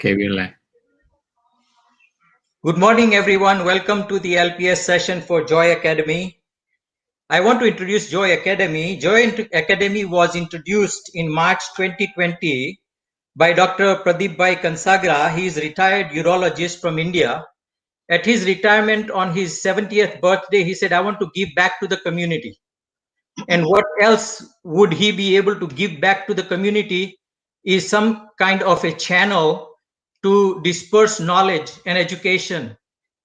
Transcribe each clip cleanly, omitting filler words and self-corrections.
Okay, we're live. Good morning, everyone. Welcome to the LPS session for Joy Academy. I want to introduce Joy Academy. Joy Academy was introduced in March 2020 by Dr. Pradeep Bhai Kansagra. He is a retired urologist from India. At his retirement on his 70th birthday, he said, I want to give back to the community. And what else would he be able to give back to the community is some kind of a channel to disperse knowledge and education.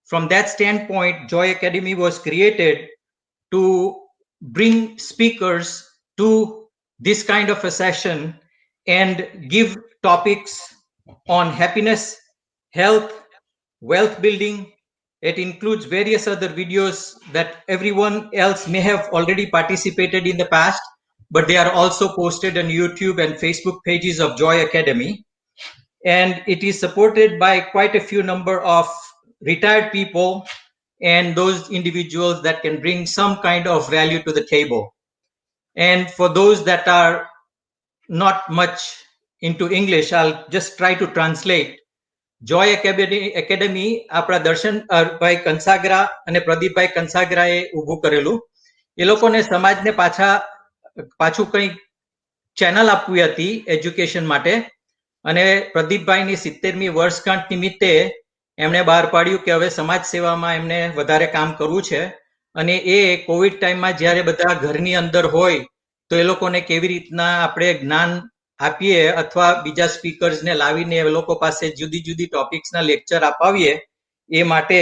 From that standpoint, Joy Academy was created to bring speakers to this kind of a session and give topics on happiness, health, wealth building. It includes various other videos that everyone else may have already participated in the past, but they are also posted on YouTube and Facebook pages of Joy Academy. And it is supported by quite a few number of retired people and those individuals that can bring some kind of value to the table. And for those that are not much into English, I'll just try to translate. Joy academy આપણા દર્શનભાઈ કંસાગરા અને પ્રદીપભાઈ કંસાગરાએ ઊભું કરેલું. એ લોકોને સમાજને પાછું કંઈક channel આપવી હતી એજ્યુકેશન માટે, અને પ્રદીપભાઈની 70મી વર્ષગાંઠ નિમિત્તે એમણે બહાર પાડ્યું કે હવે સમાજ સેવામાં એમને વધારે કામ કરવું છે. અને એ કોવિડ ટાઈમમાં જ્યારે બધા ઘરની અંદર હોય તો એ લોકોને કેવી રીતના આપણે જ્ઞાન આપીએ અથવા બીજા સ્પીકર્સને લાવીને એ લોકો પાસે જુદી જુદી ટોપિક્સના લેક્ચર અપાવીએ, એ માટે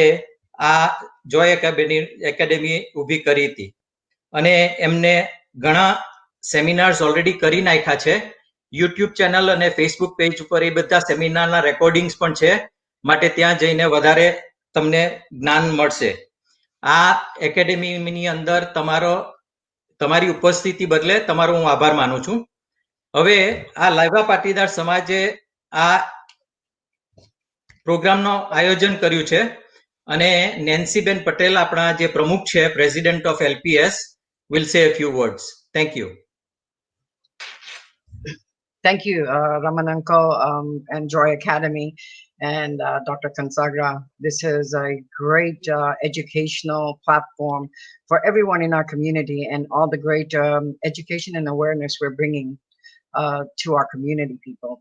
આ જોય એકેડેમી ઊભી કરી હતી. અને એમને ઘણા સેમિનાર્સ ઓલરેડી કરી નાખ્યા છે. યુટ્યુબ ચેનલ અને ફેસબુક પેજ ઉપર એ બધા સેમિનારના રેકોર્ડિંગ્સ પણ છે, માટે ત્યાં જઈને વધારે તમને જ્ઞાન મળશે. આ એકેડેમીની અંદર તમારી ઉપસ્થિતિ બદલે તમારો હું આભાર માનું છું. હવે આ લાયવા પાટીદાર સમાજે આ પ્રોગ્રામનો આયોજન કર્યું છે અને નેન્સીબેન પટેલ આપણા જે પ્રમુખ છે, president of LPS, will say a few words. Thank you. Thank you, Raman Uncle and Joy Academy and Dr. Kansagra. This is a great educational platform for everyone in our community and all the great education and awareness we're bringing to our community people.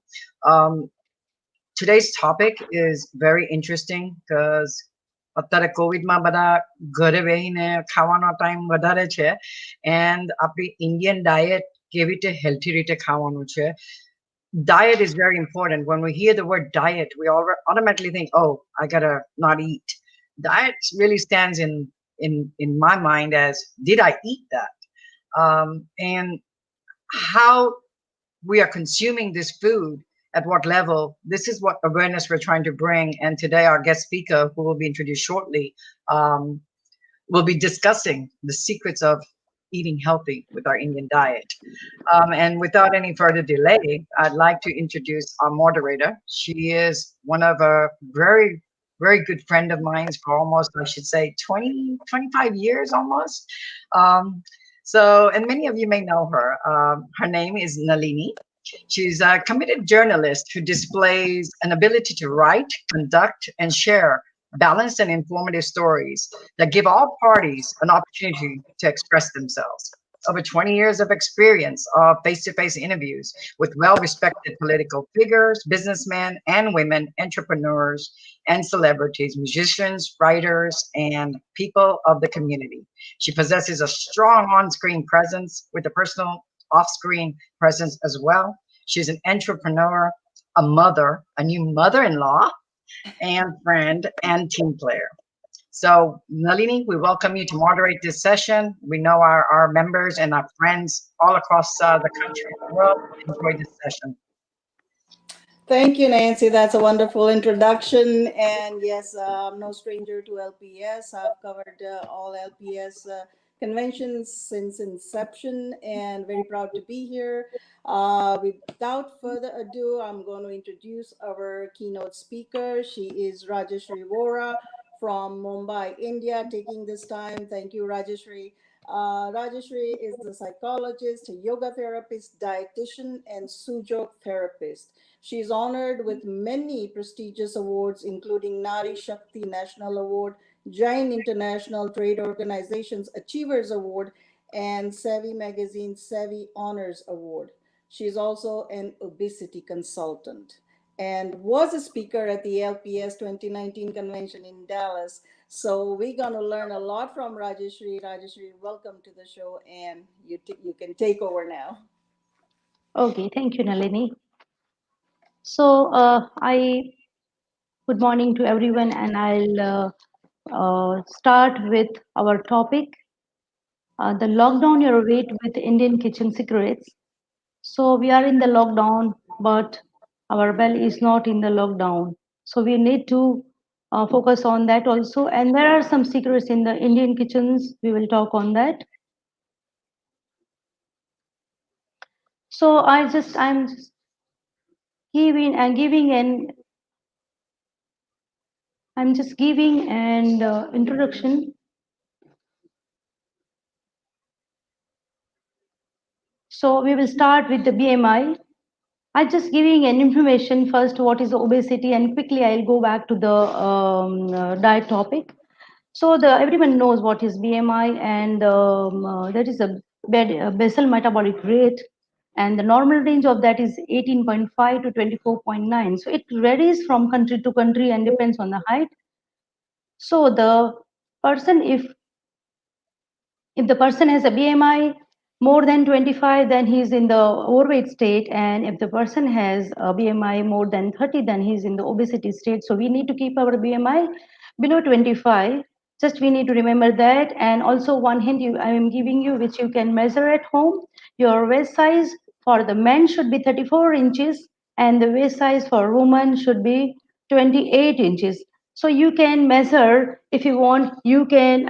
Today's topic is very interesting because અત્યારે કોવિડમાં બધા ઘરે બેહીને ખાવાનો time વધારે છે, and આપણી Indian diet કેવી રીતે હેલ્થી રીતે ખાવાનું છે. Diet is very important. When we hear the word diet, we automatically think, oh, I gotta not eat. Diet really stands in my mind as, did I eat that? And how we are consuming this food, at what level. This is what awareness we're trying to bring. And today our guest speaker, who will be introduced shortly, will be discussing the secrets of eating healthy with our Indian diet. And without any further delay, I'd like to introduce our moderator. She is one of a very, very good friend of mine for almost, I should say, 25 years almost. And many of you may know her. Her name is Nalini. She's a committed journalist who displays an ability to write, conduct, and share balanced and informative stories that give all parties an opportunity to express themselves. Over 20 years of experience of face-to-face interviews with well-respected political figures, businessmen and women, entrepreneurs and celebrities, musicians, writers, and people of the community. She possesses a strong on-screen presence with a personal off-screen presence as well. She's an entrepreneur, a mother, a new mother-in-law, and friend and team player. So, Nalini, we welcome you to moderate this session. We know our members and our friends all across the country and the world enjoy this session. Thank you, Nancy. That's a wonderful introduction. And yes, I'm no stranger to LPS. I've covered all LPS conventions since inception and very proud to be here. Without further ado, I'm going to introduce our keynote speaker. She is RAJSHREE VORA from Mumbai, India, taking this time. Thank you, RAJSHREE, Rajeshri is the psychologist, a yoga therapist, dietitian, and sujok therapist. She is honored with many prestigious awards, including Nari Shakti National Award, Jain International Trade Organization's Achievers Award, and Savvy Magazine Savvy Honors Award. She is also an obesity consultant and was a speaker at the LPS 2019 convention in Dallas. So we're going to learn a lot from Rajeshri. Rajeshri, welcome to the show, and you can take over now. Okay, thank you, Nalini. So, good morning to everyone, and I'll start with our topic, the lockdown your weight with Indian kitchen secrets. So, we are in the lockdown, but our belly is not in the lockdown. So, we need to focus on that also. And there are some secrets in the Indian kitchens. We will talk on that. So, I'm just giving an I'm just giving an introduction. So we will start with the BMI. I'm just giving an information first what is obesity, and quickly I'll go back to the diet topic. So the everyone knows what is BMI, and that is a basal metabolic rate, and the normal range of that is 18.5 to 24.9. So it varies from country to country and depends on the height. So the person, if the person has a BMI more than 25, then he's in the overweight state. And if the person has a BMI more than 30, then he's in the obesity state. So we need to keep our BMI below 25. Just we need to remember that. And also one hint I am giving you, which you can measure at home. Your waist size for the men should be 34 inches, and the waist size for women should be 28 inches. So you can measure if you want. You can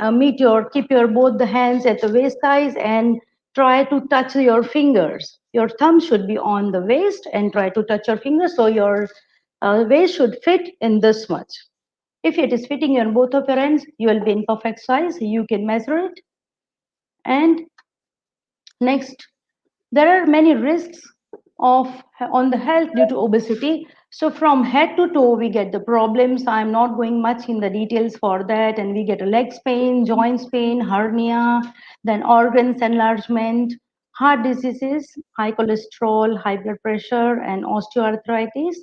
keep your both the hands at the waist size and try to touch your fingers. Your thumb should be on the waist and try to touch your fingers. So your waist should fit in this much. If it is fitting on both of your ends, you will be in perfect size. You can measure it. And next, there are many risks of on the health due to obesity. So from head to toe, we get the problems. I'm not going much in the details for that. And we get a legs pain, joints pain, hernia, then organs enlargement, heart diseases, high cholesterol, high blood pressure, and osteoarthritis,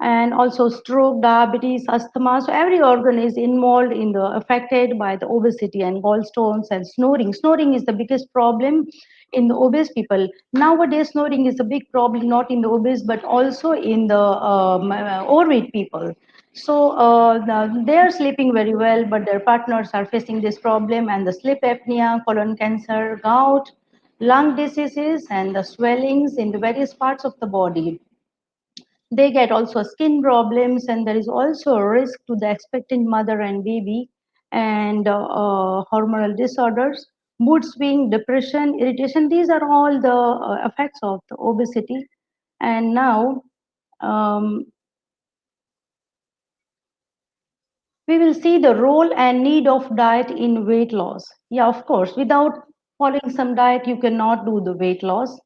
and also stroke, diabetes, asthma. So every organ is involved in the affected by the obesity, and gallstones and snoring. Snoring is the biggest problem in the obese people. Nowadays, snoring is a big problem, not in the obese, but also in the overweight people. So they are sleeping very well, but their partners are facing this problem, and the sleep apnea, colon cancer, gout, lung diseases, and the swellings in the various parts of the body. They get also skin problems, and there is also a risk to the expectant mother and baby, and hormonal disorders, mood swing, depression, irritation. These are all the effects of the obesity. And now um, we will see the role and need of diet in weight loss. Yeah, of course, without following some diet, you cannot do the weight loss.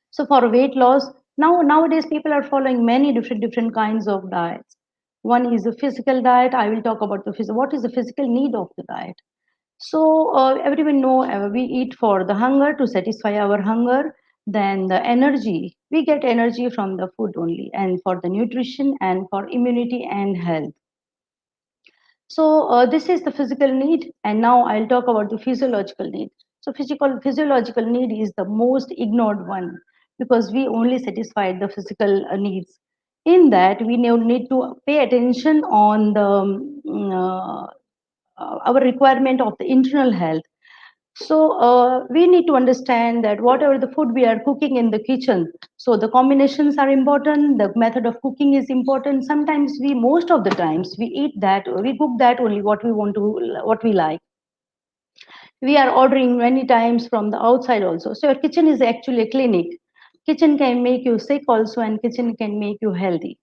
So for weight loss, nowadays people are following many different kinds of diets. One is a physical diet. I will talk about the what is the physical need of the diet. So everyone know we eat for the hunger, to satisfy our hunger. Then the energy, we get energy from the food only, and for the nutrition and for immunity and health. So this is the physical need, and now I'll talk about the physiological need. So physiological need is the most ignored one, because we only satisfy the physical needs. In that, we now need to pay attention on the our requirement of the internal health. So we need to understand that whatever the food we are cooking in the kitchen, so the combinations are important, the method of cooking is important. Sometimes most of the times, we cook that only what we want to, what we like. We are ordering many times from the outside also. So your kitchen is actually a clinic. Kitchen can make you sick also, and kitchen can make you healthy.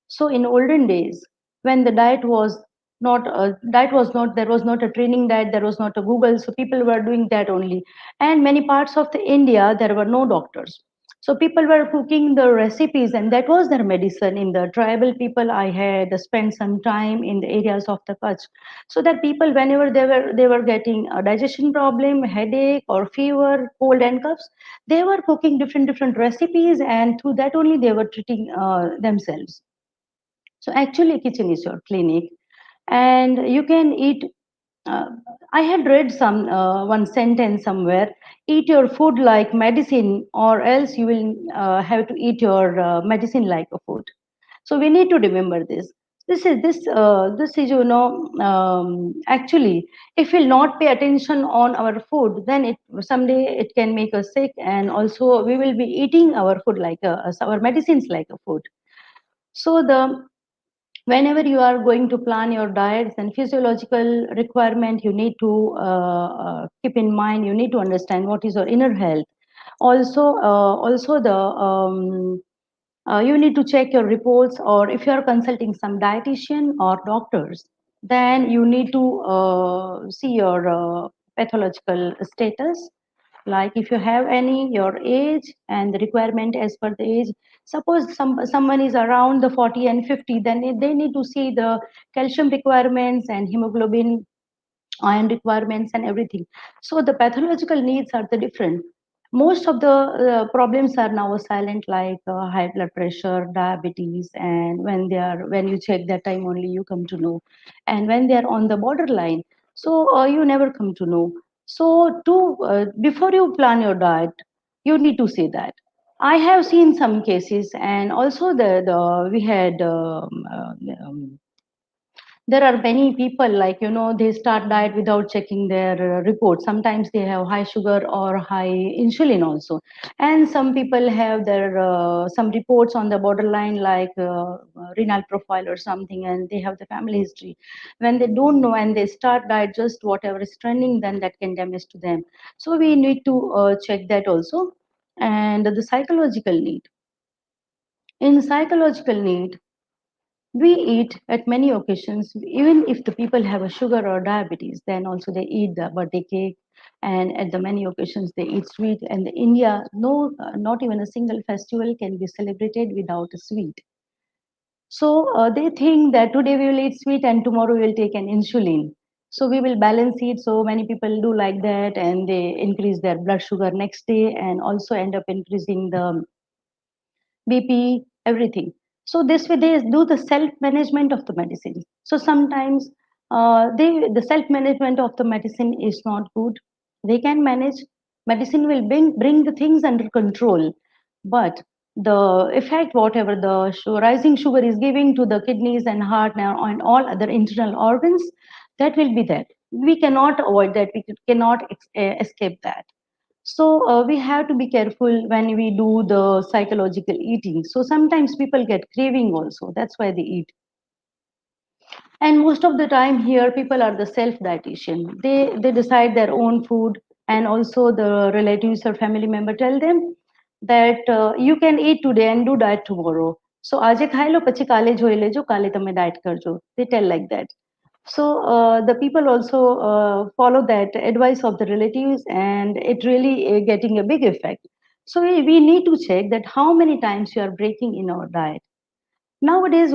So in olden days, when the diet was not diet was not, there was not a training diet, there was not a Google, so people were doing that only. And many parts of the India there were no doctors, so people were cooking the recipes and that was their medicine. In the tribal people, I had spent some time in the areas of the Kutch, so that people whenever they were getting a digestion problem, headache or fever, cold and coughs, they were cooking different recipes and through that only they were treating themselves. So actually kitchen is your clinic, and you can eat. uh, I had read some one sentence somewhere: eat your food like medicine or else you will have to eat your medicine like a food. So we need to remember this. This is, actually, if we'll not pay attention on our food, then it someday it can make us sick, and also we will be eating our food like our medicines like a food. So the whenever you are going to plan your diets and physiological requirement, you need to keep in mind, you need to understand what is your inner health. Also the you need to check your reports, or if you are consulting some dietitian or doctors, then you need to see your pathological status, like if you have any, your age and the requirement as per the age. Suppose someone is around the 40 and 50, then they need to see the calcium requirements and hemoglobin, iron requirements and everything. So the pathological needs are the different. Most of the problems are now silent, like high blood pressure, diabetes, and when you check that time only you come to know, and when they are on the borderline, so you never come to know. So to before you plan your diet, you need to see that. I have seen some cases, and also the we had there are many people, like, they start diet without checking their reports. Sometimes they have high sugar or high insulin also, and some people have their some reports on the borderline, like renal profile or something, and they have the family history. When they don't know and they start diet just whatever is trending, then that can damage to them. So we need to check that also. And the psychological need, in psychological need, we eat at many occasions, even if the people have a sugar or diabetes, then also they eat the birthday cake, and at the many occasions they eat sweet. And in India, no, not even a single festival can be celebrated without a sweet. So they think that today we will eat sweet and tomorrow we will take an insulin. So we will balance it. So many people do like that, and they increase their blood sugar next day, and also end up increasing the BP, everything. So this way they do the self management of the medicine. So sometimes the self management of the medicine is not good. They can manage. Medicine will bring the things under control, but the effect, whatever the rising sugar is giving to the kidneys and heart now and all other internal organs, that will be there. We cannot avoid that. We cannot escape that. So we have to be careful when we do the psychological eating. So sometimes people get craving also. That's why they eat. And most of the time here, people are the self dietitian. They decide their own food, and also the relatives or family member tell them that you can eat today and do diet tomorrow. So આજે ખાઈ લો પછી કાલે જોઈ લેજો, કાલે તમે diet કરજો. They tell like that. So the people also follow that advice of the relatives, and it really getting a big effect. So we need to check that how many times you are breaking in our diet. Nowadays,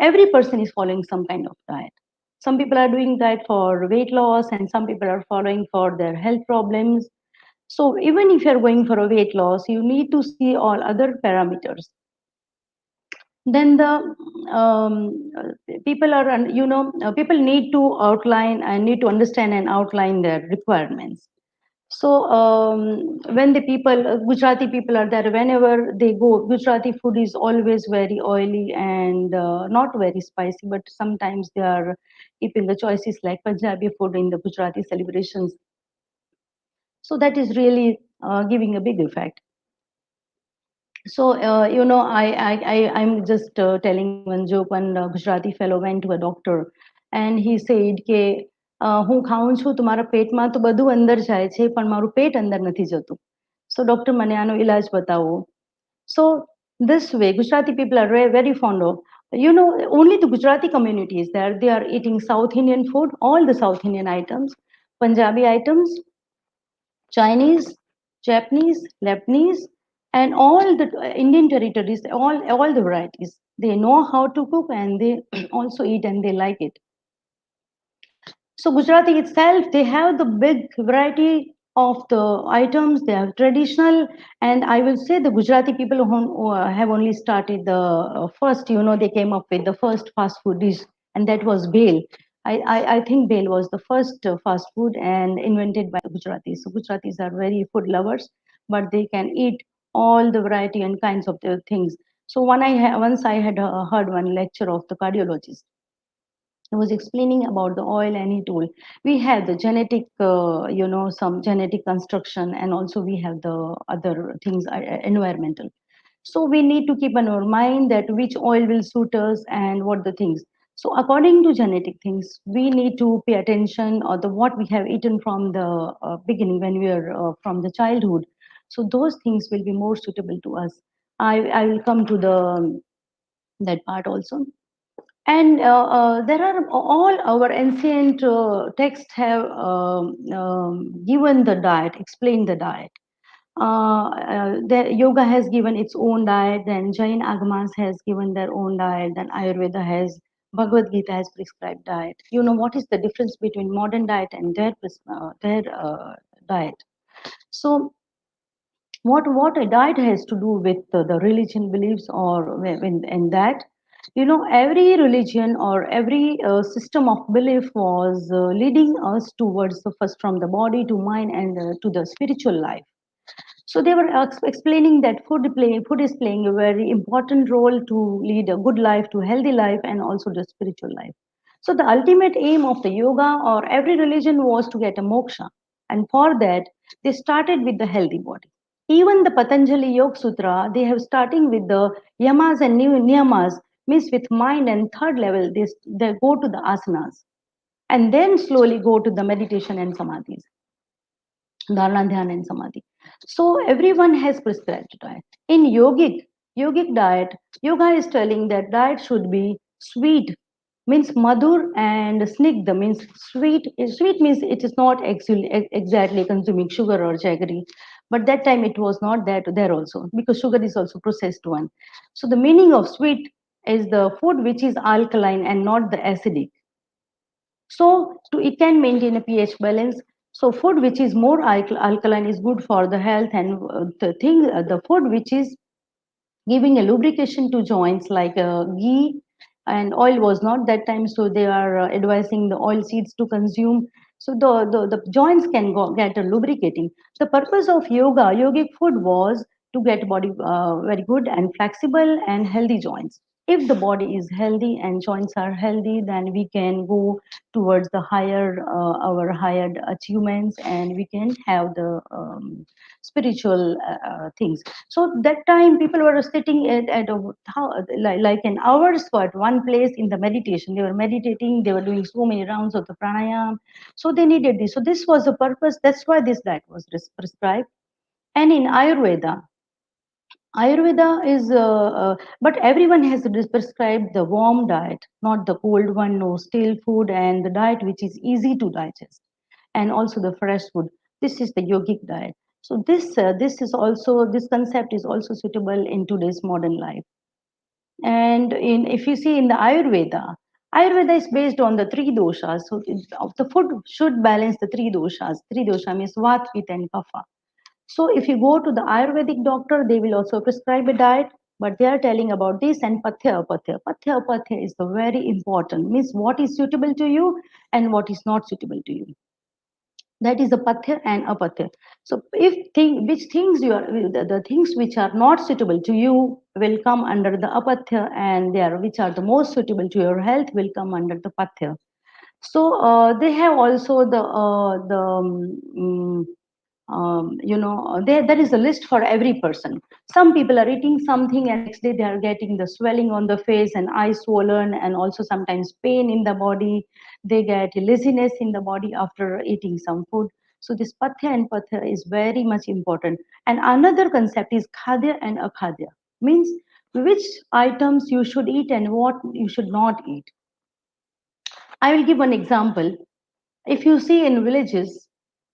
every person is following some kind of diet. Some people are doing that for weight loss, and some people are following for their health problems. So even if you're going for a weight loss, you need to see all other parameters. Then the people are, people need to outline and need to understand and outline their requirements. So when the people, Gujarati people are there, whenever they go, Gujarati food is always very oily and not very spicy, but sometimes they are keeping the choices like Punjabi food in the Gujarati celebrations. So that is really giving a big effect. So I'm just telling one joke. One Gujarati fellow went to a doctor, and he said કે હું ખાઉં છું તો મારા પેટમાં તો બધું અંદર જાય છે પણ મારું પેટ અંદર નથી જતું. So doctor મને આનો ઇલાજ બતાવો. So this way Gujarati people are very fond of. Only the Gujarati community is there. They are eating South Indian food, all the South Indian items, Punjabi items, Chinese, Japanese, Lebanese, and all the Indian territories, all the varieties. They know how to cook and they also eat and they like it. So Gujarati itself, they have the big variety of the items. They have traditional, and I will say the Gujarati people who have only started the first. They came up with the first fast food dish, and that was bhel. I think bhel was the first fast food and invented by the Gujaratis. So Gujaratis are very food lovers, but they can eat all the variety and kinds of the things. So once I had heard one lecture of the cardiologist. He was explaining about the oil and he told we have the genetic some genetic construction, and also we have the other things, environmental. So we need to keep in our mind that which oil will suit us and what the things. So according to genetic things, we need to pay attention or the what we have eaten from the beginning when we are from the childhood. So those things will be more suitable to us. I will come to the that part also. And there are all our ancient texts have given the diet, explained the diet. The yoga has given its own diet, then Jain Agamas has given their own diet, then Ayurveda has, Bhagavad Gita has prescribed diet. What is the difference between modern diet and their diet? So what a diet has to do with the religion beliefs or in that, every religion or every system of belief was leading us towards the first from the body to mind and to the spiritual life. So they were explaining that food is playing a very important role to lead a good life, to healthy life, and also the spiritual life. So the ultimate aim of the yoga or every religion was to get a moksha, and for that they started with the healthy body. Even the Patanjali Yoga Sutra, they have starting with the yamas and niyamas, means with mind, and third level they go to the asanas, and then slowly go to the meditation and samadhis. Dharana, Dhyana, and Samadhi. So everyone has prescribed diet. In yogic diet, yoga is telling that diet should be sweet, means madhur, and snigdha means sweet. Sweet means it is not exactly consuming sugar or jaggery, but that time it was not that there also, because sugar is also processed one. So the meaning of sweet is the food which is alkaline and not the acidic. So it can maintain a pH balance. So food which is more alkaline is good for the health, and the food which is giving a lubrication to joints like ghee and oil was not that time, so they are advising the oil seeds to consume. So the joints can get a lubricating. The purpose of yogic food was to get body very good and flexible and healthy joints. If the body is healthy and joints are healthy, then we can go towards the our higher achievements, and we can have the spiritual things. So that time people were sitting at like an hour's at one place in the meditation. They were meditating, they were doing so many rounds of the pranayam. So they needed this. So this was the purpose. That's why this diet was prescribed. And in Ayurveda is, but everyone has prescribed the warm diet, not the cold one, no stale food, and the diet which is easy to digest, and also the fresh food. This is the yogic diet. So this concept is also suitable in today's modern life. And if you see in the Ayurveda is based on the three doshas. So the food should balance the three doshas. Three dosha means Vata, Pitta, and Kapha. So if you go to the Ayurvedic doctor, they will also prescribe a diet, but they are telling about this and Pathya Apatya. Pathya Apatya is the very important, means what is suitable to you and what is not suitable to you. That is the Pathya and Apatya. So which things the things which are not suitable to you will come under the Apatya, and which are the most suitable to your health will come under the Pathya. So they have also there is a list for every person. Some people are eating something and next day they are getting the swelling on the face and eyes swollen, and also sometimes pain in the body. They get laziness in the body after eating some food. So this pathya and pathya is very much important. And another concept is khadya and akhadya, means which items you should eat and what you should not eat. I will give one example. If you see in villages,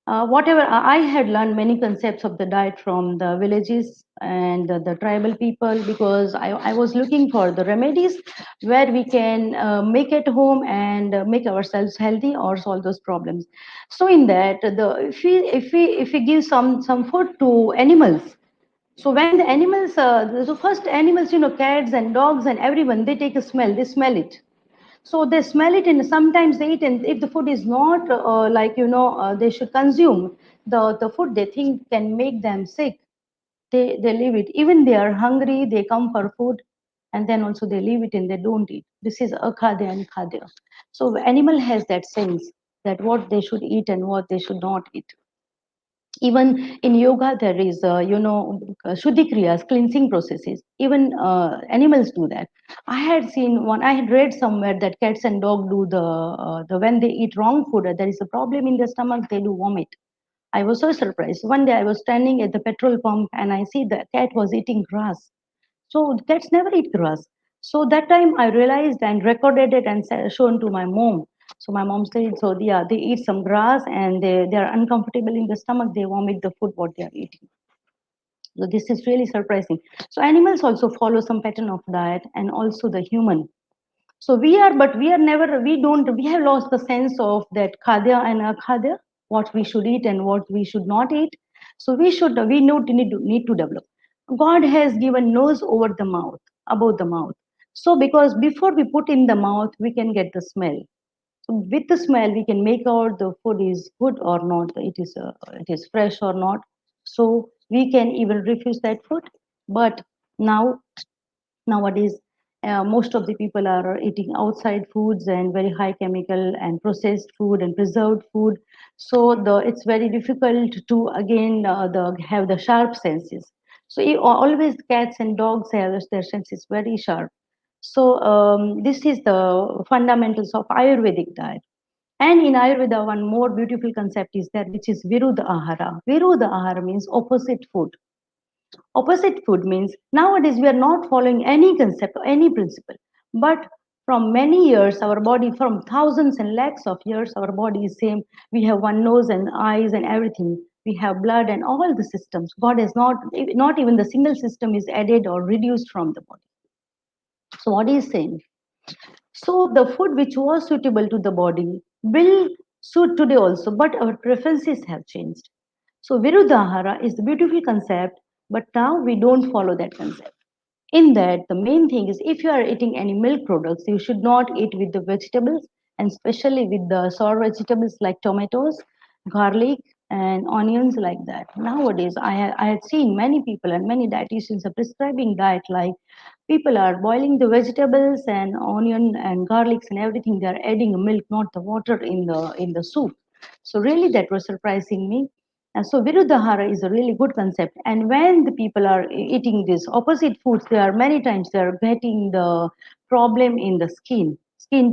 whatever I had learned many concepts of the diet from the villages and the tribal people, because I was looking for the remedies where we can make at home and make ourselves healthy or solve those problems. So in that, if we give some food to animals, so when the animals, so first animals, cats and dogs and everyone, they take a smell, they smell it. So they smell it and sometimes they eat, and if the food is not they should consume, the food they think can make them sick, they leave it. Even they are hungry, they come for food, and then also they leave it and they don't eat. This is akhadya and khadya. So animal has that sense that what they should eat and what they should not eat. Even in yoga there is shuddhi kriyas, cleansing processes. Even animals do that. I had read somewhere that cats and dog do the when they eat wrong food, there is a problem in the stomach, they do vomit. I was so surprised. One day I was standing at the petrol pump and I see the cat was eating grass. So cats never eat grass. So that time I realized and recorded it and shown to my mom. So my mom said, so yeah, they eat some grass and they are uncomfortable in the stomach. They vomit the food what they are eating. So this is really surprising. So animals also follow some pattern of diet, and also the human. So but we are never, we have lost the sense of that khadya and akhadya, what we should eat and what we should not eat. So we need to develop. God has given nose over the mouth, above the mouth. So because before we put in the mouth, we can get the smell. So with the smell, we can make out the food is good or not, it is fresh or not. So we can even refuse that food. But now nowadays most of the people are eating outside foods and very high chemical and processed food and preserved food. So it's very difficult to again have the sharp senses. So always cats and dogs have their senses very sharp. So this is the fundamentals of Ayurvedic diet. And in Ayurveda, one more beautiful concept is there, which is Viruddha Ahara. Viruddha Ahara means opposite food. Opposite food means nowadays we are not following any concept or any principle. But from many years, our body, from thousands and lakhs of years, our body is same. We have one nose and eyes and everything. We have blood and all the systems. God has not even the single system is added or reduced from the body. So what is saying? So the food which was suitable to the body will suit today also, but our preferences have changed. So Viruddhahara is the beautiful concept, but now we don't follow that concept. In that, the main thing is if you are eating any milk products, you should not eat with the vegetables, and especially with the sour vegetables like tomatoes, garlic, and onions like that. Nowadays, I had seen many people and many dietitians are prescribing diet like people are boiling the vegetables and onion and garlics and everything. They are adding milk, not the water in the soup. So really, that was surprising me. And so Viruddhahara is a really good concept. And when the people are eating these opposite foods, there are many times they are getting the problem in the skin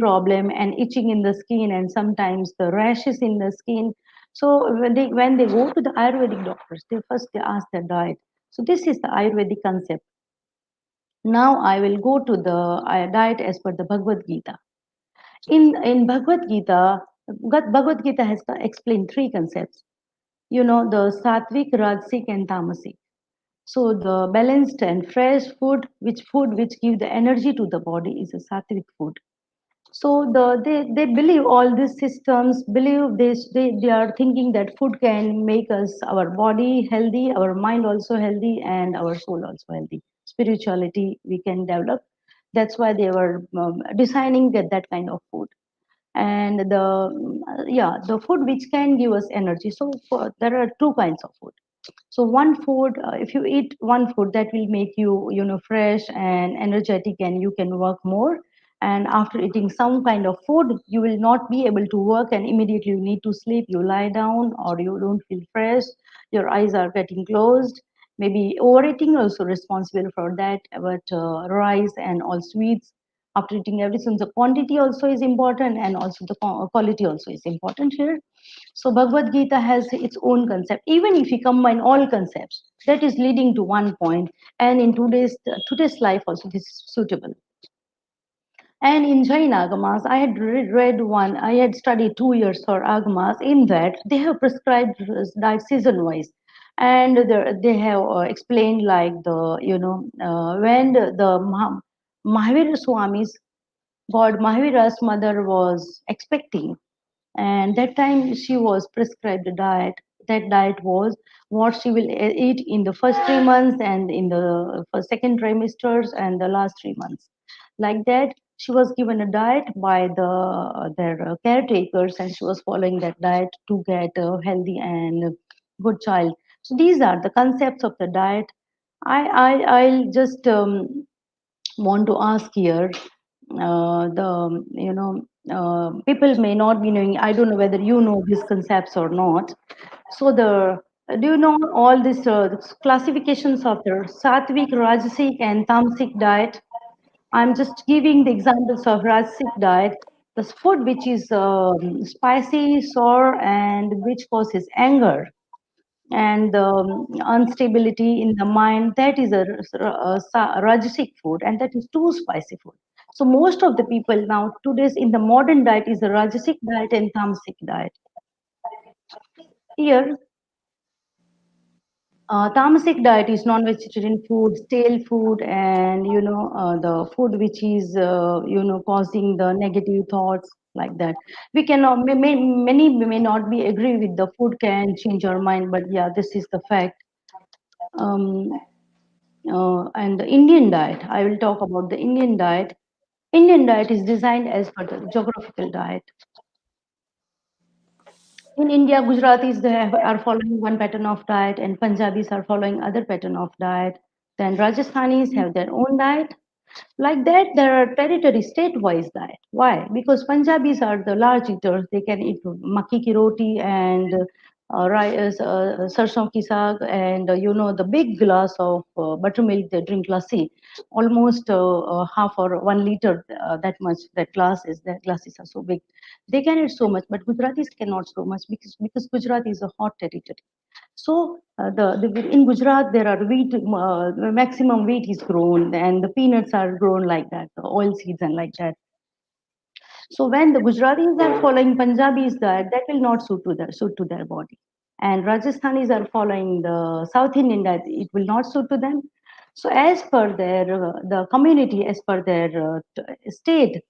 problem and itching in the skin, and sometimes the rashes in the skin. So when they go to the Ayurvedic doctors, they ask their diet. So this is the Ayurvedic concept. Now I will go to the diet as per the Bhagavad Gita. In Bhagavad Gita, Bhagavad Gita has explained three concepts. The sattvic, rajasic, and tamasic. So the balanced and fresh food which give the energy to the body is a sattvic food. So they believe all these systems, believe this, they are thinking that food can make us, our body healthy, our mind also healthy, and our soul also healthy. Spirituality we can develop. That's why they were designing that kind of food. And the food which can give us energy. So there are two kinds of food. So one food, if you eat one food, that will make you, fresh and energetic, and you can work more. And after eating some kind of food, you will not be able to work, and immediately you need to sleep. You lie down, or you don't feel fresh. Your eyes are getting closed. Maybe overeating also responsible for that. But rice and all sweets, after eating everything. The quantity also is important, and also the quality also is important here. So Bhagavad Gita has its own concept. Even if we combine all concepts, that is leading to one point. And in today's life also, this is suitable. And in Jain Agamas, I had read one, I had studied 2 years for Agamas. In that, they have prescribed diet season wise. And they have explained like when the Mahavira Swami's God, Mahavira's mother was expecting, and that time she was prescribed a diet. That diet was what she will eat in the first 3 months and in the first second trimesters and the last 3 months. Like that, she was given a diet by their caretakers, and she was following that diet to get a healthy and good child. So these are the concepts of the diet. I'll just want to ask here, the people may not be knowing. I don't know whether you know these concepts or not. So the do you know all these classifications of the sattvic, rajasic, and tamasic diet? I'm just giving the examples of rajasic diet. The food which is spicy, sour, and which causes anger and instability in the mind, that is a rajasic food, and that is too spicy food. So most of the people now today's in the modern diet is a rajasic diet and tamasic diet. Here tamasic diet is non-vegetarian food, stale food, and the food which is causing the negative thoughts, like that. We cannot, many may not be agree with the food can change our mind, but yeah, this is the fact. um, and the Indian diet, I will talk about the Indian diet. Indian diet is designed as per the geographical diet. In India, Gujaratis are following one pattern of diet, and Punjabis are following other pattern of diet. Then Rajasthanis have their own diet. Like that, there are territory state-wise diet. Why? Because Punjabis are the large eaters. They can eat makki ki roti and rice, sarson ki saag, and the big glass of buttermilk. They drink lassi, almost half or 1 liter. That much. That glasses. That glasses are so big. They can eat so much, but Gujaratis cannot so much because Gujarat is a hot territory. So in Gujarat there are wheat, maximum wheat is grown, and the peanuts are grown like that, the oil seeds and like that. So when the Gujaratis are following Punjabis diet, that will not suit to their body. And Rajasthanis are following the South Indian diet, it will not suit to them. So as per their the community, as per their state,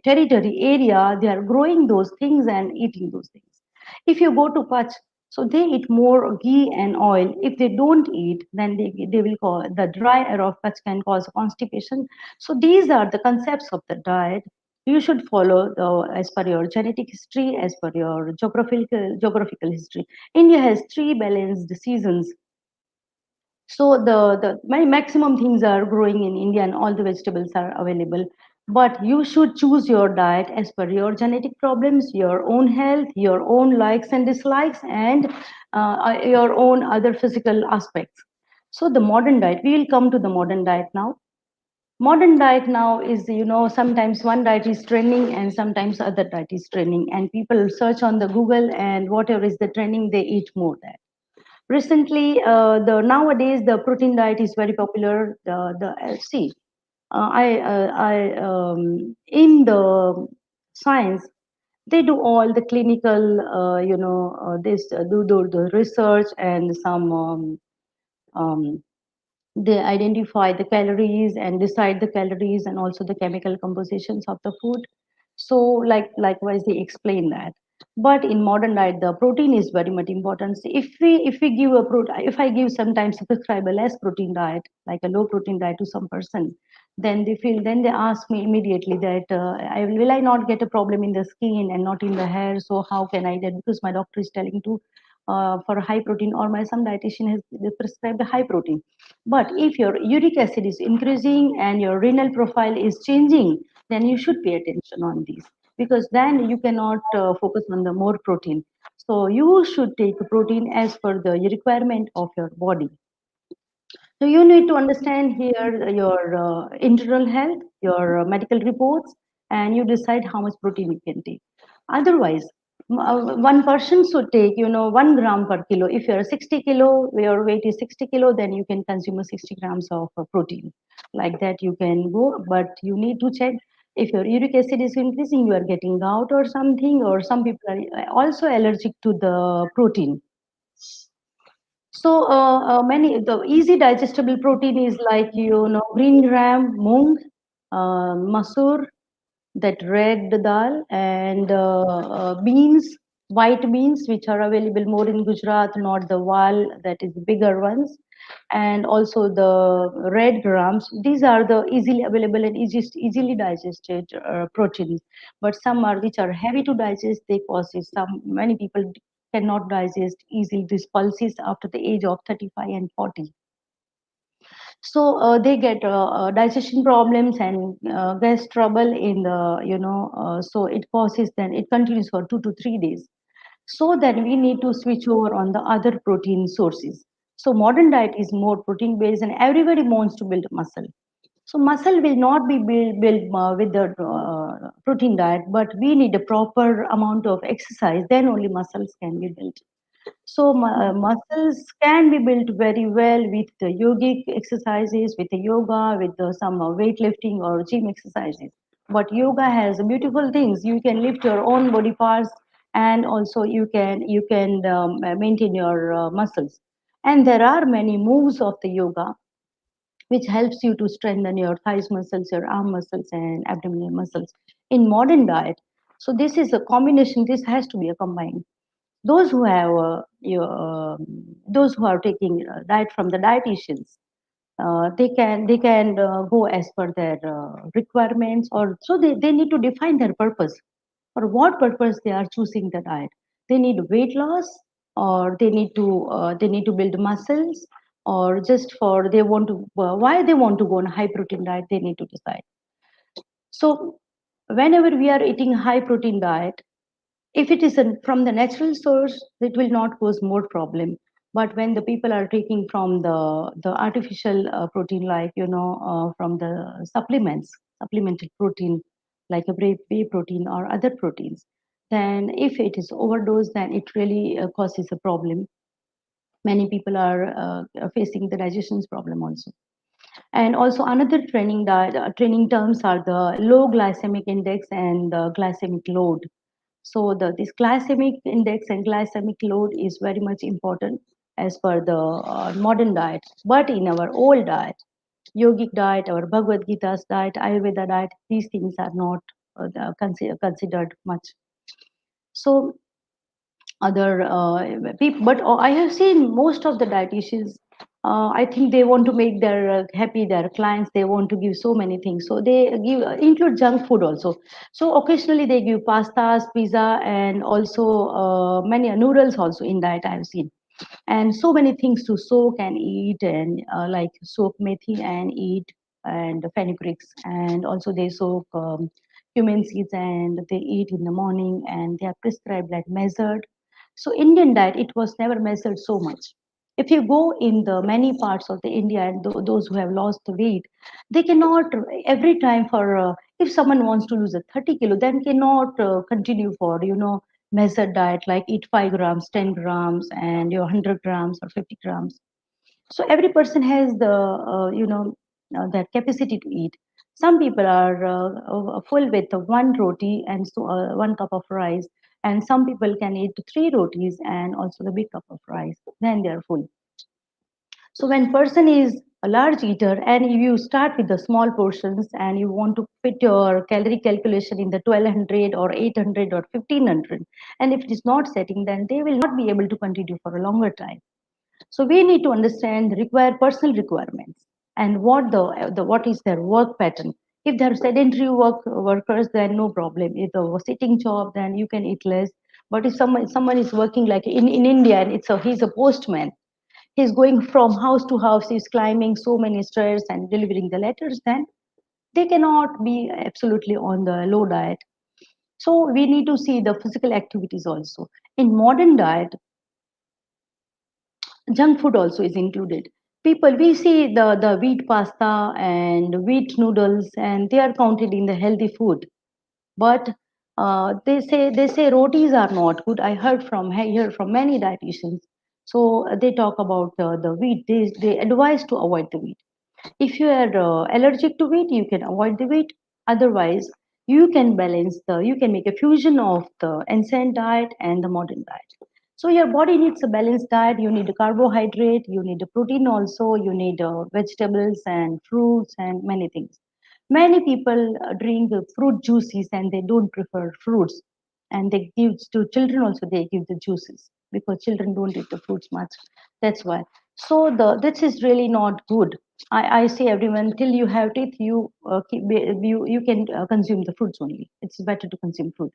territory, area, they are growing those things and eating those things. If you go to Kutch, so they eat more ghee and oil. If they don't eat, then they will call the dry air of Kutch can cause constipation. So these are the concepts of the diet you should follow as per your genetic history, as per your geographical history. India has 3 balanced seasons. So the my maximum things are growing in India, and all the vegetables are available. But you should choose your diet as per your genetic problems, your own health, your own likes and dislikes, and your own other physical aspects. So the modern diet, we will come to the modern diet now. Modern diet now is, sometimes one diet is trending and sometimes other diet is trending, and people search on the Google, and whatever is the trending, they eat more that. Recently, the nowadays the protein diet is very popular. The see, I in the science, they do all the clinical, this do the research, and some they identify the calories and decide the calories and also the chemical compositions of the food. So likewise they explain that. But in modern diet, the protein is very much important. So if we give a protein, if I give sometimes prescribe a less protein diet, like a low protein diet to some person, then they ask me immediately that will I not get a problem in the skin and not in the hair? So how can I get, because my doctor is telling to for high protein, or my some dietitian has prescribed a high protein. But if your uric acid is increasing and your renal profile is changing, then you should pay attention on these, because then you cannot focus on the more protein. So you should take protein as per the requirement of your body. So you need to understand here your internal health, your medical reports, and you decide how much protein you can take. Otherwise, one person should take, 1 gram per kilo. If you're 60 kilo, your weight is 60 kilo, then you can consume 60 grams of protein. Like that, you can go, but you need to check if your uric acid is increasing, you are getting gout or something, or some people are also allergic to the protein. So many the easy digestible protein is like green gram, moong, masoor, that red dal, and beans, white beans, which are available more in Gujarat, not the wal that is bigger ones, and also the red grams. These are the easily available and easily digested proteins. But some are which are heavy to digest. They causes some many people cannot digest easily these pulses after the age of 35 and 40. So they get digestion problems and gas trouble in the so it causes, then it continues for 2 to 3 days. So then we need to switch over on the other protein sources. So modern diet is more protein based and everybody wants to build muscle. So muscle will not be built with the protein diet, but we need a proper amount of exercise, then only muscles can be built. So muscles can be built very well with the yogic exercises, with the yoga, with some weightlifting or gym exercises. But yoga has beautiful things. You can lift your own body parts, and also you can maintain your muscles. And there are many moves of the yoga which helps you to strengthen your thighs muscles, your arm muscles, and abdominal muscles in modern diet. So this is a combination. This has to be a combined. Those who have those who are taking diet from the dietitians, they can go as per their requirements, or so they need to define their purpose. For what purpose they are choosing the diet? They need weight loss, or they need to build muscles, or just for they want to why they want to go on a high protein diet, they need to decide. So whenever we are eating high protein diet, if it is from the natural source, it will not cause more problem. But when the people are taking from the artificial protein, like from the supplemented protein, like a whey protein or other proteins, then if it is overdose, then it really causes a problem. Many people are facing the digestions problem also. And also another training terms are the low glycemic index and the glycemic load. So this glycemic index and glycemic load is very much important as per the modern diet. But in our old diet, yogic diet, our Bhagavad Gita's diet, Ayurveda diet, these things are not considered much. So other people, but I have seen most of the dietitians. I think they want to make their happy their clients. They want to give so many things, so they give include junk food also. So occasionally they give pastas, pizza, and also many noodles also in diet I have seen, and so many things to soak and eat, and like soak methi and eat, and fenugreeks, and also they soak cumin seeds and they eat in the morning, and they are prescribed like measured. So Indian diet, it was never measured so much. If you go in the many parts of the India, and those who have lost the weight, they cannot every time for if someone wants to lose a 30 kilo, then cannot continue for measured diet, like eat 5 grams, 10 grams, and your 100 grams or 50 grams. So every person has the that capacity to eat. Some people are full with one roti and so 1 cup of rice, and some people can eat 3 rotis and also the big cup of rice, then they are full. So when person is a large eater and you start with the small portions and you want to fit your calorie calculation in the 1200 or 800 or 1500, and if it is not setting, then they will not be able to continue for a longer time. So we need to understand the required personal requirements and what is their work pattern. If they're sedentary workers, then no problem. If they're sitting job, then you can eat less. But if someone is working like in India, and he's a postman, he's going from house to house, he's climbing so many stairs and delivering the letters, then they cannot be absolutely on the low diet. So we need to see the physical activities also. In modern diet, junk food also is included. People, we see the wheat pasta and wheat noodles, and they are counted in the healthy food. But they say rotis are not good. I hear from many dietitians. So they talk about the wheat. They advise to avoid the wheat. If you are allergic to wheat, you can avoid the wheat. Otherwise, you can make a fusion of the ancient diet and the modern diet. So your body needs a balanced diet. You need a carbohydrate, you need a protein also, you need vegetables and fruits and many things. Many people drink fruit juices and they don't prefer fruits. And they give to children also, they give the juices because children don't eat the fruits much. That's why. So this is really not good. I say everyone, till you have teeth, you can consume the fruits only. It's better to consume fruit.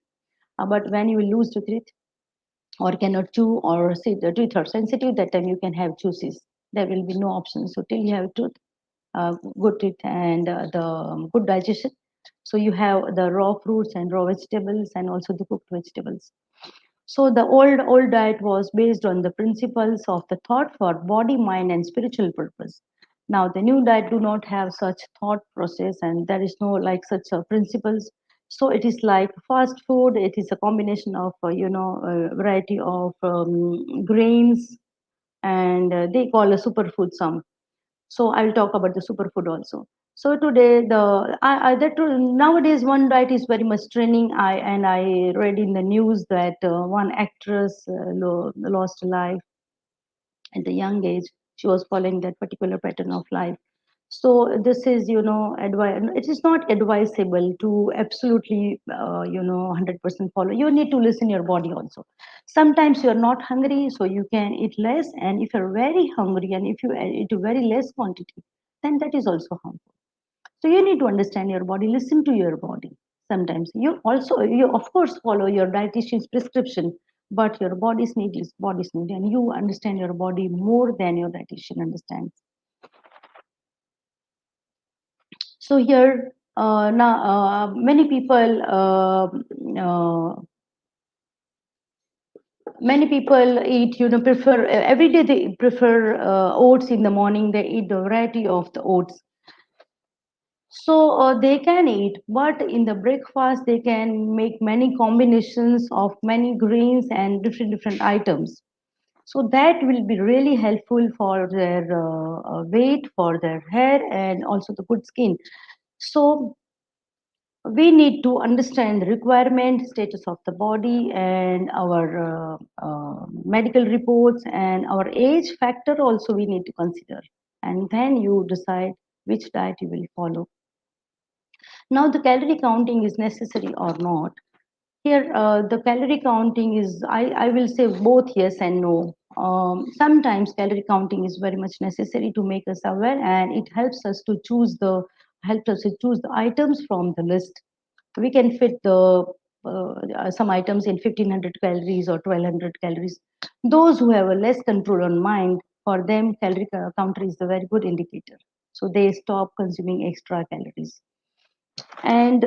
But when you will lose the teeth or cannot chew or say the teeth are sensitive, that time you can have juices. There will be no option. So till you have tooth, good teeth and the good digestion. So you have the raw fruits and raw vegetables and also the cooked vegetables. So the old diet was based on the principles of the thought for body, mind, and spiritual purpose. Now the new diet do not have such thought process, and there is no like such principles. So it is like fast food. It is a combination of a variety of grains, and they call a superfood some. So I'll talk about the superfood also. So today nowadays one diet is very much trending. I read in the news that one actress lost life at a young age. She was following that particular pattern of life. So this is it is not advisable to absolutely 100% follow. You need to listen your body also. Sometimes you are not hungry, so you can eat less, and if you're very hungry and if you eat a very less quantity, then that is also harmful. So you need to understand your body, listen to your body. Sometimes you of course follow your dietitian's prescription, but your body's need, and you understand your body more than your dietitian understands. So here now many people eat, prefer every day they prefer oats in the morning. They eat the variety of the oats. So they can eat, but in the breakfast they can make many combinations of many grains and different items. So that will be really helpful for their weight, for their hair, and also the good skin. So we need to understand the requirement, status of the body, and our medical reports, and our age factor also we need to consider, and then you decide which diet you will follow. Now the calorie counting is necessary or not. Here the calorie counting is, I will say both yes and no. Sometimes calorie counting is very much necessary to make us aware, and it helps us to choose the items from the list. We can fit the some items in 1500 calories or 1200 calories. Those who have a less control on mind, for them calorie counter is a very good indicator, so they stop consuming extra calories. And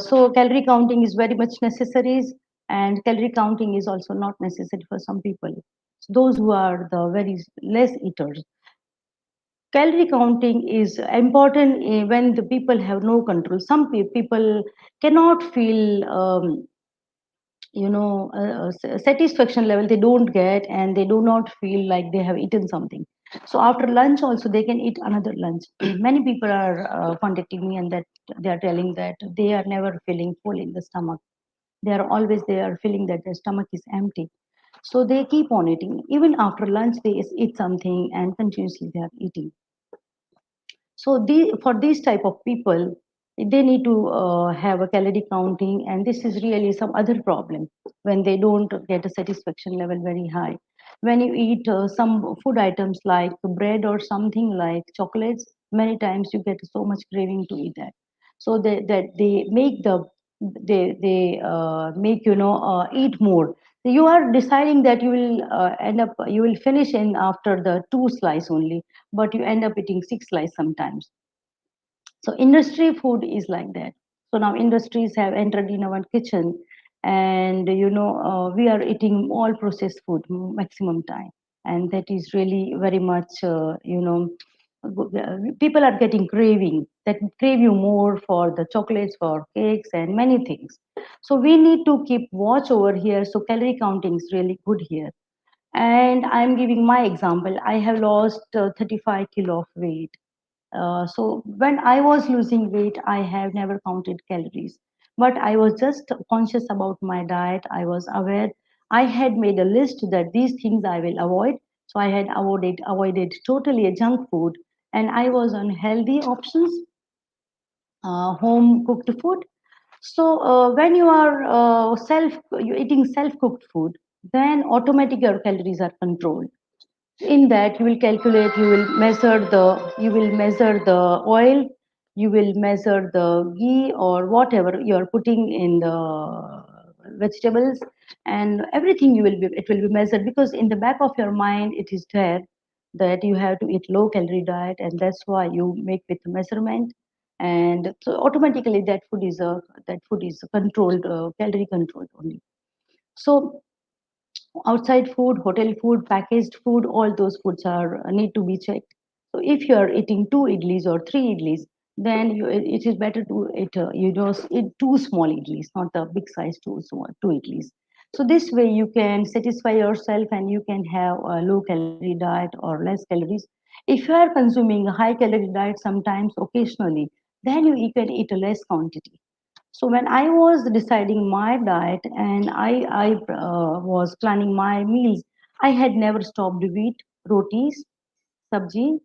so calorie counting is very much necessary, and calorie counting is also not necessary for some people, those who are the very less eaters. Calorie counting is important when the people have no control. Some people cannot feel satisfaction level they don't get, and they do not feel like they have eaten something. So after lunch also they can eat another lunch. Many people are contacting me, and that they are telling that they are never feeling full in the stomach. They are feeling that their stomach is empty, so they keep on eating. Even after lunch they eat something, and continuously they are eating. So for these type of people, they need to have a calorie counting, and this is really some other problem when they don't get a satisfaction level very high. When you eat some food items like bread or something like chocolates, many times you get so much craving to eat that. So they make make eat more. So you are deciding that you will finish in after the two slice only, but you end up eating six slice sometimes. So industry food is like that. So now industries have entered in our kitchen, and we are eating all processed food maximum time. and that is really very much, people are getting craving, that crave you more for the chocolates, for cakes, and many things. So we need to keep watch over here. So calorie counting is really good here. And I'm giving my example. I have lost 35 kilo of weight. So when I was losing weight, I have never counted calories, but I was just conscious about my diet. I was aware. I had made a list that these things I will avoid. So I had avoided totally junk food, and I was on healthy options, home cooked food. So when you are you eating self cooked food, then automatically your calories are controlled. In that, you will calculate, you will measure the oil, you will measure the ghee or whatever you are putting in the vegetables, and everything it will be measured, because in the back of your mind it is there that you have to eat low calorie diet, and that's why you make with measurement. And so automatically that food is controlled, calorie controlled only. So outside food, hotel food, packaged food, all those foods are need to be checked. So if you are eating two idlis or three idlis, then it is better to eat, eat two small idlis, not the big size two idlis. So this way you can satisfy yourself and you can have a low calorie diet or less calories. If you are consuming a high calorie diet sometimes occasionally, then you can eat a less quantity. So when I was deciding my diet and I was planning my meals, I had never stopped wheat, rotis, sabji,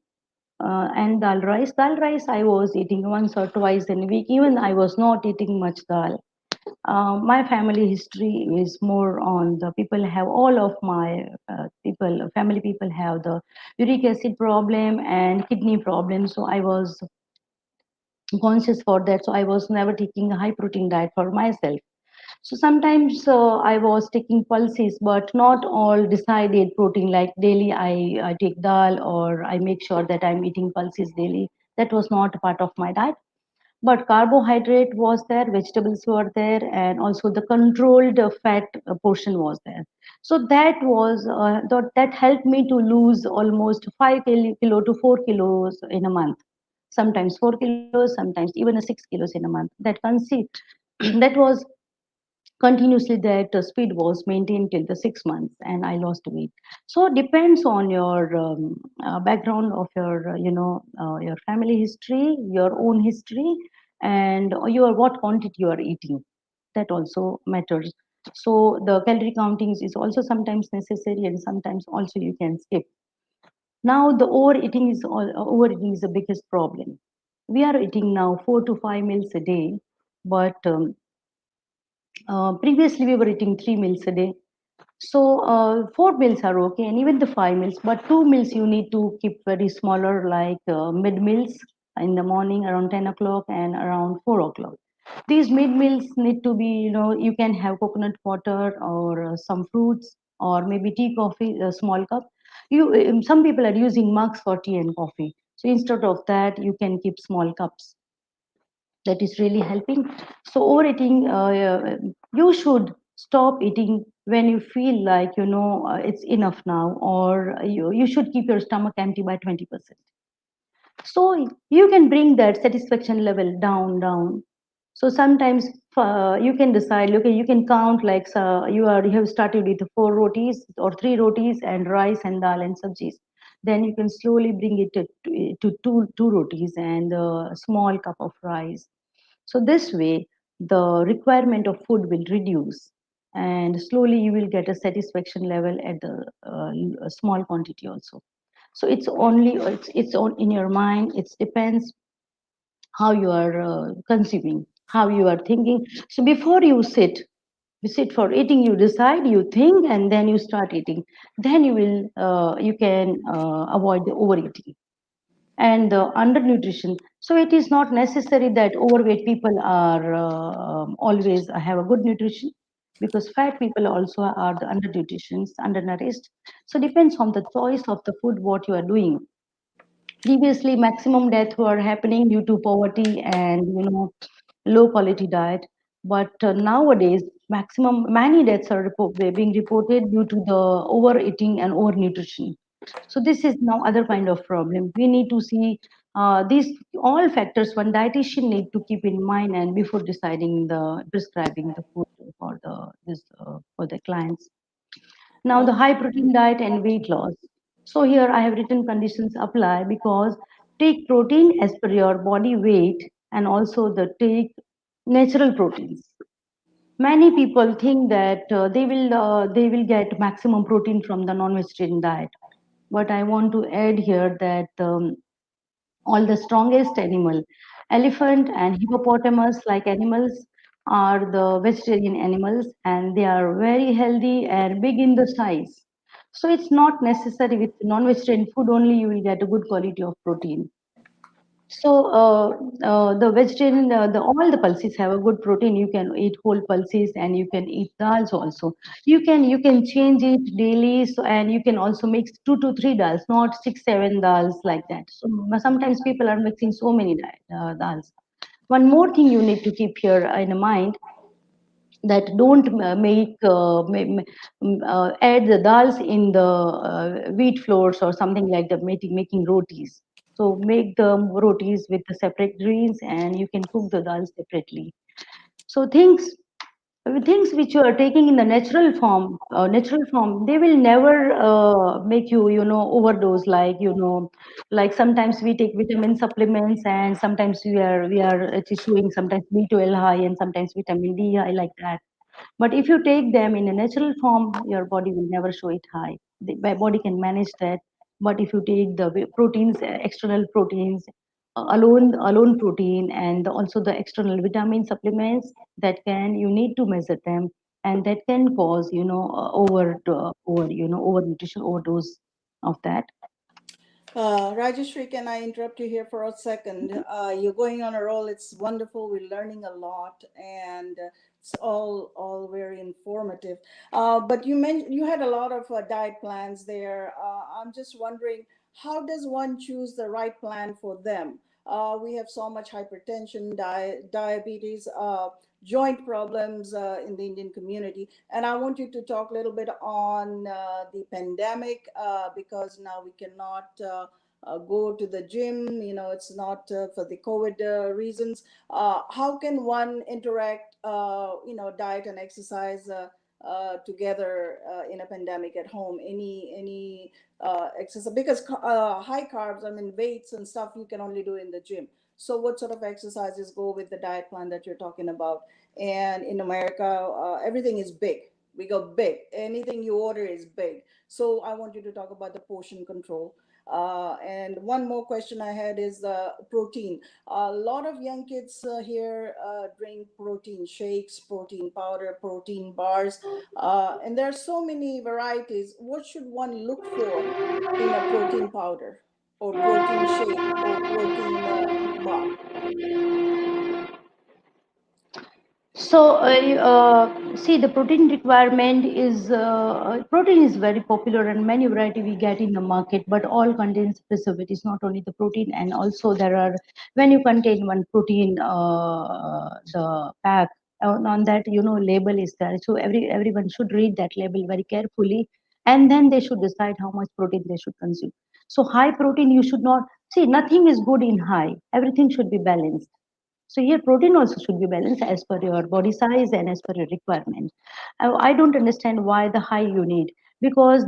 and dal rice. Dal rice I was eating once or twice in a week. Even I was not eating much dal. My family history is more on the people have all of my family people have the uric acid problem and kidney problem. So I was conscious for that. So I was never taking a high protein diet for myself. So sometimes I was taking pulses, but not all decided protein. Like daily, I take dal or I make sure that I'm eating pulses daily. That was not a part of my diet. But carbohydrate was there, vegetables were there, and also the controlled fat portion was there. So that helped me to lose almost 5 kilo to 4 kilos in a month. Sometimes 4 kilos, sometimes even a 6 kilos in a month. That was continuously, that speed was maintained till the 6 months, and I lost weight. So depends on your background of your your family history, your own history, and your what quantity you are eating. That also matters. So the calorie counting is also sometimes necessary, and sometimes also you can skip. Now the overeating is the biggest problem. We are eating now 4 to 5 meals a day, but previously, we were eating 3 meals a day. So 4 meals are okay, and even the 5 meals. But 2 meals you need to keep very smaller, like mid meals in the morning around 10 o'clock and around 4 o'clock. These mid meals need to be, you can have coconut water or some fruits or maybe tea, coffee, a small cup. Some people are using mugs for tea and coffee. So instead of that, you can keep small cups. That is really helping. So overeating, you should stop eating when you feel like it's enough now, or you should keep your stomach empty by 20%. So you can bring that satisfaction level down. So sometimes you can decide, okay, you can count, like you have started with 4 rotis or 3 rotis and rice and dal and sabjis. Then you can slowly bring it to two rotis and a small cup of rice. So this way, the requirement of food will reduce, and slowly you will get a satisfaction level at the small quantity also. So it's on in your mind. It depends how you are consuming, how you are thinking. So before you sit for eating, you decide, you think, and then you start eating. Then you can avoid the overeating and undernutrition. So it is not necessary that overweight people are always have a good nutrition, because fat people also are the undernutrition, undernourished. So depends on the choice of the food what you are doing. Previously, maximum death were happening due to poverty and low quality diet. But nowadays, maximum many deaths are being reported due to the overeating and overnutrition. So this is now other kind of problem. We need to see these all factors one dietitian need to keep in mind and before deciding the prescribing the food for the this for the clients. Now the high protein diet and weight loss. So here I have written conditions apply because take protein as per your body weight and also the take natural proteins. Many people think that they will get maximum protein from the non-vegetarian diet, but I want to add here that all the strongest animal, elephant and hippopotamus like animals, are the vegetarian animals and they are very healthy and big in the size. So it's not necessary with non-vegetarian food only you will get a good quality of protein. So the vegetarian, all the pulses have a good protein. You can eat whole pulses and you can eat dals also. You can change it daily. So and you can also mix 2 to 3 dals, not 6 7 dals like that. So sometimes people are mixing so many dals. One more thing you need to keep here in mind that don't add the dals in the wheat flours or something like that making rotis. So make the rotis with the separate greens and you can cook the dal separately. So things which you are taking in the natural form, they will never make you, overdose. Like, like sometimes we take vitamin supplements and sometimes we are issuing sometimes B12 high and sometimes vitamin D high like that. But if you take them in a natural form, your body will never show it high. My body can manage that. But if you take the proteins, external proteins, alone protein, and also the external vitamin supplements, that can you need to measure them, and that can cause over nutrition overdose of that. Rajeshri, can I interrupt you here for a second? You're going on a roll. It's wonderful. We're learning a lot, and it's all very informative. But you had a lot of diet plans there. I'm just wondering, how does one choose the right plan for them? We have so much hypertension, diabetes, joint problems in the Indian community. And I want you to talk a little bit on the pandemic because now we cannot go to the gym. It's not for the COVID reasons. How can one interact, diet and exercise together in a pandemic at home? Any exercise, because high carbs, I mean weights and stuff, you can only do in the gym. So what sort of exercises go with the diet plan that you're talking about? And in America, everything is big. We go big. Anything you order is big. So I want you to talk about the portion control. And one more question I had is protein. A lot of young kids here drink protein shakes, protein powder, protein bars, and there are so many varieties. What should one look for in a protein powder or protein shake or protein bar? So, see, the protein requirement is protein is very popular and many variety we get in the market, but all contains preservatives. Not only the protein, and also there are when you contain one protein, the pack on that label is there. So everyone should read that label very carefully, and then they should decide how much protein they should consume. So high protein you should not see. Nothing is good in high. Everything should be balanced. So here protein also should be balanced as per your body size and as per your requirement. I don't understand why the high you need, because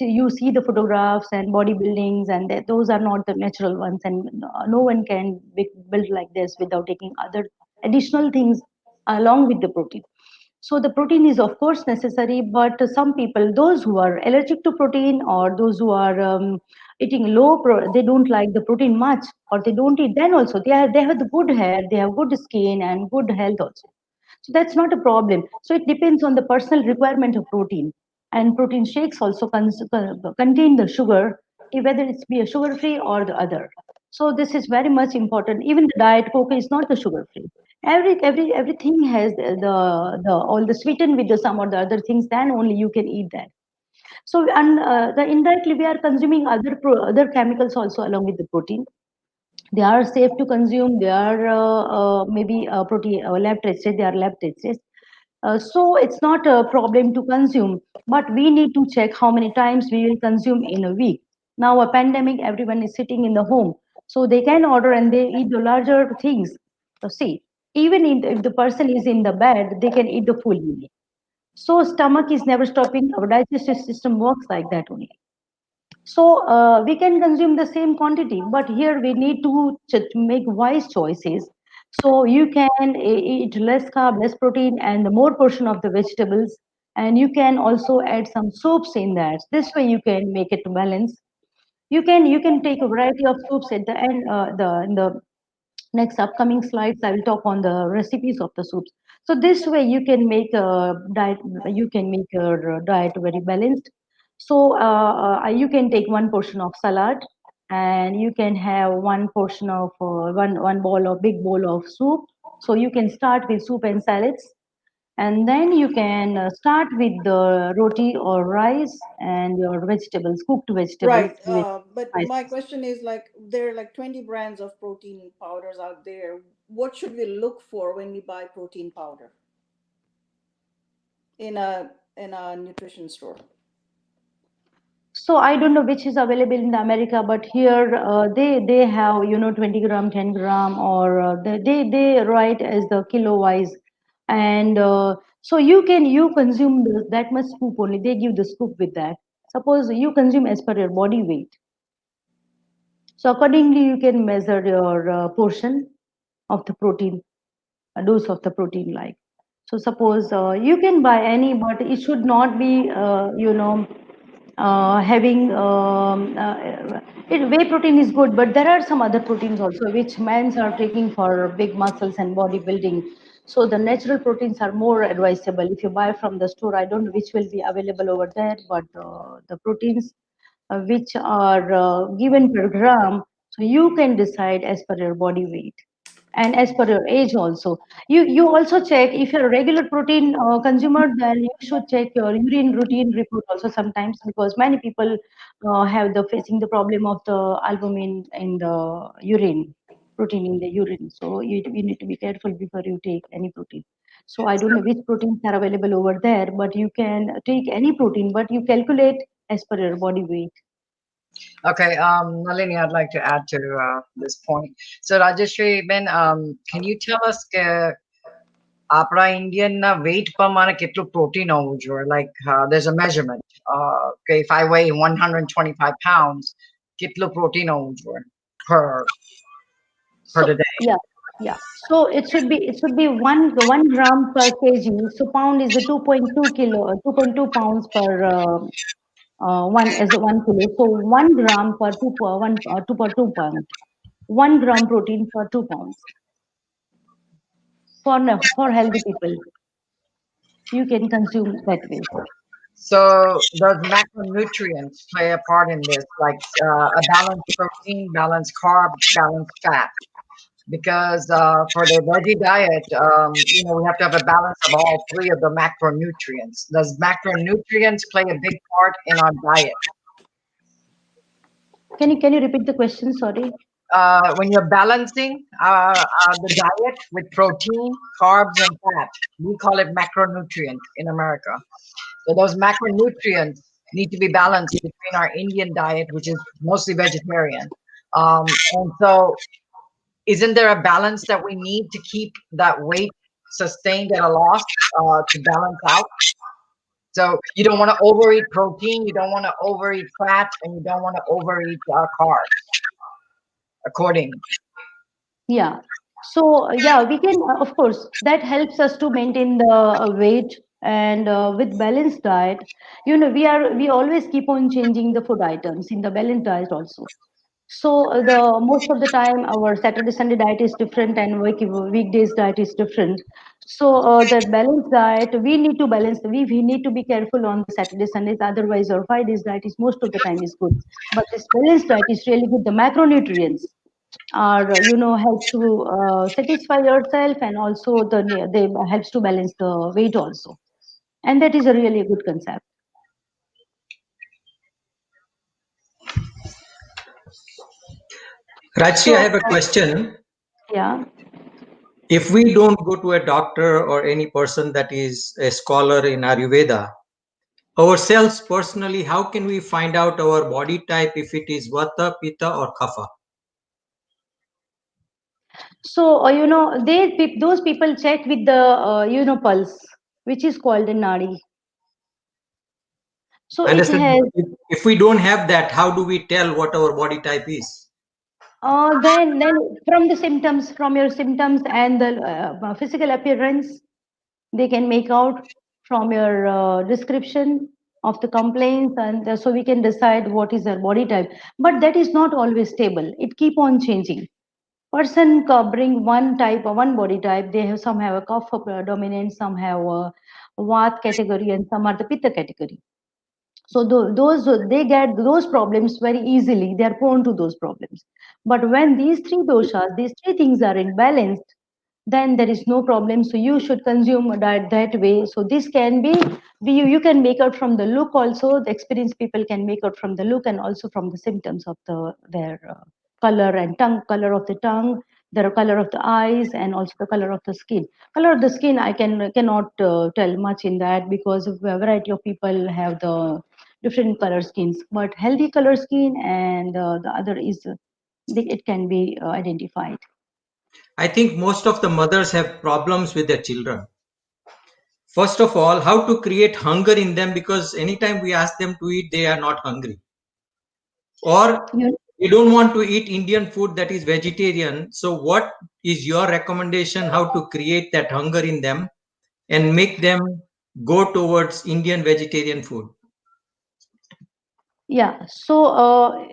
you see the photographs and bodybuildings and those are not the natural ones, and no one can build like this without taking other additional things along with the protein. So the protein is of course necessary, but some people, those who are allergic to protein or those who are eating they don't like the protein much or they don't eat, then also they have the good hair, they have good skin and good health also. So that's not a problem. So it depends on the personal requirement of protein. And protein shakes also contain the sugar, whether it's be a sugar free or the other. So this is very much important. Even the diet coke is not the sugar free. Everything has the all the sweetened with the some or the other things. Then only you can eat that. So and the indirectly we are consuming other chemicals also along with the protein. They are safe to consume. They are maybe protein lab tested. They are lab tested. So it's not a problem to consume, but we need to check how many times we will consume in a week. Now, a pandemic, everyone is sitting in the home, so they can order and they eat the larger things. So see, even if the person is in the bed, they can eat the full meal. So stomach is never stopping. Our digestive system works like that only. So we can consume the same quantity, but here we need to make wise choices. So you can eat less carb, less protein, and more portion of the vegetables. And you can also add some soups in that. This way you can make it balance. You can take a variety of soups at the end. The in the next upcoming slides, I will talk on the recipes of the soups. So this way you can make a diet. You can make your diet very balanced. So you can take one portion of salad, and you can have one portion of one bowl of big bowl of soup. So you can start with soup and salads, and then you can start with the roti or rice and your vegetables, cooked vegetables Right. with But rice. my question is like there are like 20 brands of protein powders out there. What should we look for when we buy protein powder in a nutrition store? So I don't know which is available in the America, but here they have 20 gram, 10 gram, or they write as the kilo wise, and so you consume that much scoop only. They give the scoop with that. Suppose you consume as per your body weight. So accordingly, you can measure your portion of the protein, a dose of the protein like. So suppose you can buy any, but it should not be, having whey protein is good, but there are some other proteins also which men's are taking for big muscles and bodybuilding. So the natural proteins are more advisable. If you buy from the store, I don't know which will be available over there, but the proteins which are given per gram, so you can decide as per your body weight and as per your age also. You also check if you're a regular protein consumer, then you should check your urine routine report also sometimes, because many people have the facing the problem of the albumin in the urine, protein in the urine. So you need to be careful before you take any protein. So I don't know which proteins are available over there, but you can take any protein, but you calculate as per your body weight. Okay, Nalini, I'd like to add to this point. So, Rajeshri, Ben, can you tell us આપણા Indian ના weight પ્રમાણે કેટલું protein હોવું જોઈએ? Like, there's a measurement. Okay, if I weigh 125 pounds, કેટલું protein હોવું જોઈએ per So the day? yeah, yeah. So it should be one gram per kg. So pound is the 2.2 pounds per one as a 1 kilo. So 1 gram per two per one two per 2 pound. 1 gram protein per 2 pounds for for healthy people. You can consume that way. So, does macronutrients play a part in this? Like a balanced protein, balanced carb, balanced fat? Because for the veggie diet, we have to have a balance of all three of the macronutrients. Does macronutrients play a big part in our diet? Can you repeat the question? Sorry. When you're balancing the diet with protein, carbs, and fat, we call it macronutrient in America. So those macronutrients need to be balanced between our Indian diet, which is mostly vegetarian. And so, isn't there a balance that we need to keep that weight sustained at a loss to balance out? So you don't want to overeat protein, you don't want to overeat fat, and you don't want to overeat carbs accordingly. Yeah. So, yeah, we can, of course, that helps us to maintain the weight, and with balanced diet, we always keep on changing the food items in the balanced diet also. So the most of the time our Saturday Sunday diet is different and weekdays diet is different. So that balanced diet, we need to balance. We need to be careful on the Saturday Sundays. Otherwise, our 5 days diet is most of the time is good. But this balanced diet is really good. The macronutrients are helps to satisfy yourself, and also they helps to balance the weight also, and that is a really good concept. Rajshri, I So have a question. yeah. If we don't go to a doctor or any person that is a scholar in Ayurveda, ourselves personally, how can we find out our body type if it is Vata, Pitta, or Kapha? So those people check with the pulse, which is called a nadi. So I it understand. has If we don't have that, how do we tell what our body type is? then from the symptoms, from your symptoms and the physical appearance, they can make out from your description of the complaints, and so we can decide what is their body type. But that is not always stable. It keep on changing. Person bring one type or one body type. They have some have a kapha dominant, some have a vat category, and some are the pitta category. So those they get those problems very easily. They are prone to those problems. But when these three doshas, these three things are in balance, then there is no problem. So you should consume a diet that way. So this can you can make out from the look also. The experienced people can make out from the look and also from the symptoms of their color and tongue, color of the tongue, the color of the eyes, and also the color of the skin. Color of the skin, I cannot tell much in that, because a variety of people have the different color skins. But healthy color skin and the other is it can be identified. I think most of the mothers have problems with their children. First of all, how to create hunger in them, because anytime we ask them to eat, they are not hungry. Or You they don't want to eat Indian food that is vegetarian. So, what is your recommendation how to create that hunger in them and make them go towards Indian vegetarian food? Yeah, so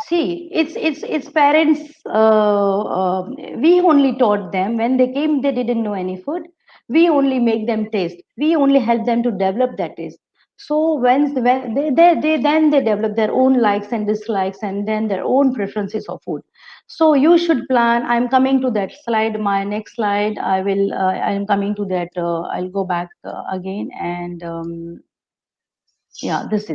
see, it's parents. We only taught them when they came. They didn't know any food. We only make them taste. We only help them to develop that taste. So when they develop their own likes and dislikes, and then their own preferences of food. So you should plan. I'm coming to that slide. My next slide. I will. I'm coming to that. I'll go back again and. Yeah, this